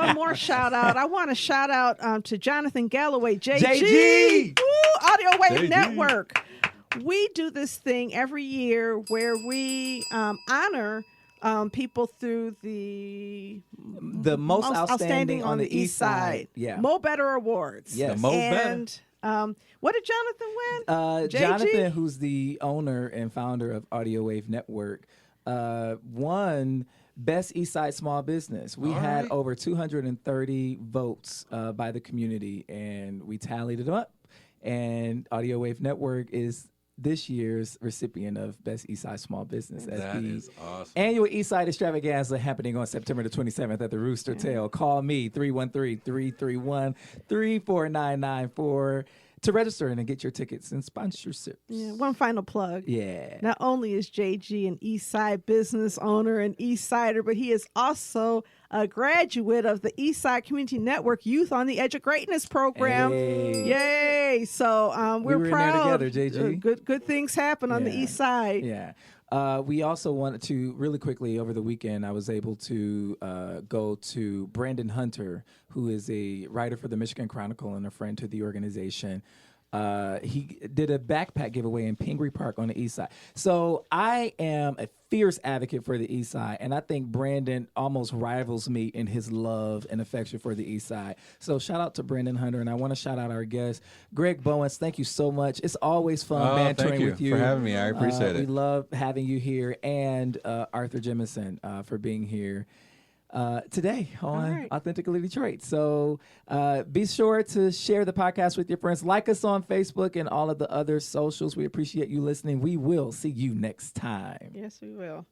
want to shout out to Jonathan Galloway, JG. Woo, Audio Wave JG. Network. We do this thing every year where we honor people through the most outstanding on the East Side. Yeah. Mo Better Awards. Yes. The Mo Better. And what did Jonathan win? JG? Jonathan, who's the owner and founder of Audio Wave Network, won Best East Side Small Business. We had over 230 votes by the community, and we tallied it up. And Audio Wave Network is this year's recipient of Best Eastside Small Business as That the is awesome. annual Eastside Extravaganza happening on September the 27th at the Rooster Tail. Call me 313-331-34994 to register and get your tickets and sponsorships. Yeah, one final plug. Yeah. Not only is JG an East Side business owner and East Sider, but he is also a graduate of the East Side Community Network Youth on the Edge of Greatness program. Hey. Yay! So We we're were in there proud. together, JG. Good things happen on the Yeah. East Side. Yeah. We also wanted to, really quickly, over the weekend, I was able to go to Brandon Hunter, who is a writer for the Michigan Chronicle and a friend to the organization. He did a backpack giveaway in Pingree Park on the East Side. So I am a fierce advocate for the East Side, and I think Brandon almost rivals me in his love and affection for the East Side. So shout out to Brandon Hunter, and I want to shout out our guest, Greg Bowens. Thank you so much. It's always fun bantering thank you with you. for having me. I appreciate We it. love having you here, and Arthur Jemison for being here today on right. Authentically Detroit. So be sure to share the podcast with your friends. Like us on Facebook and all of the other socials. We appreciate you listening. We will see you next time. Yes, we will.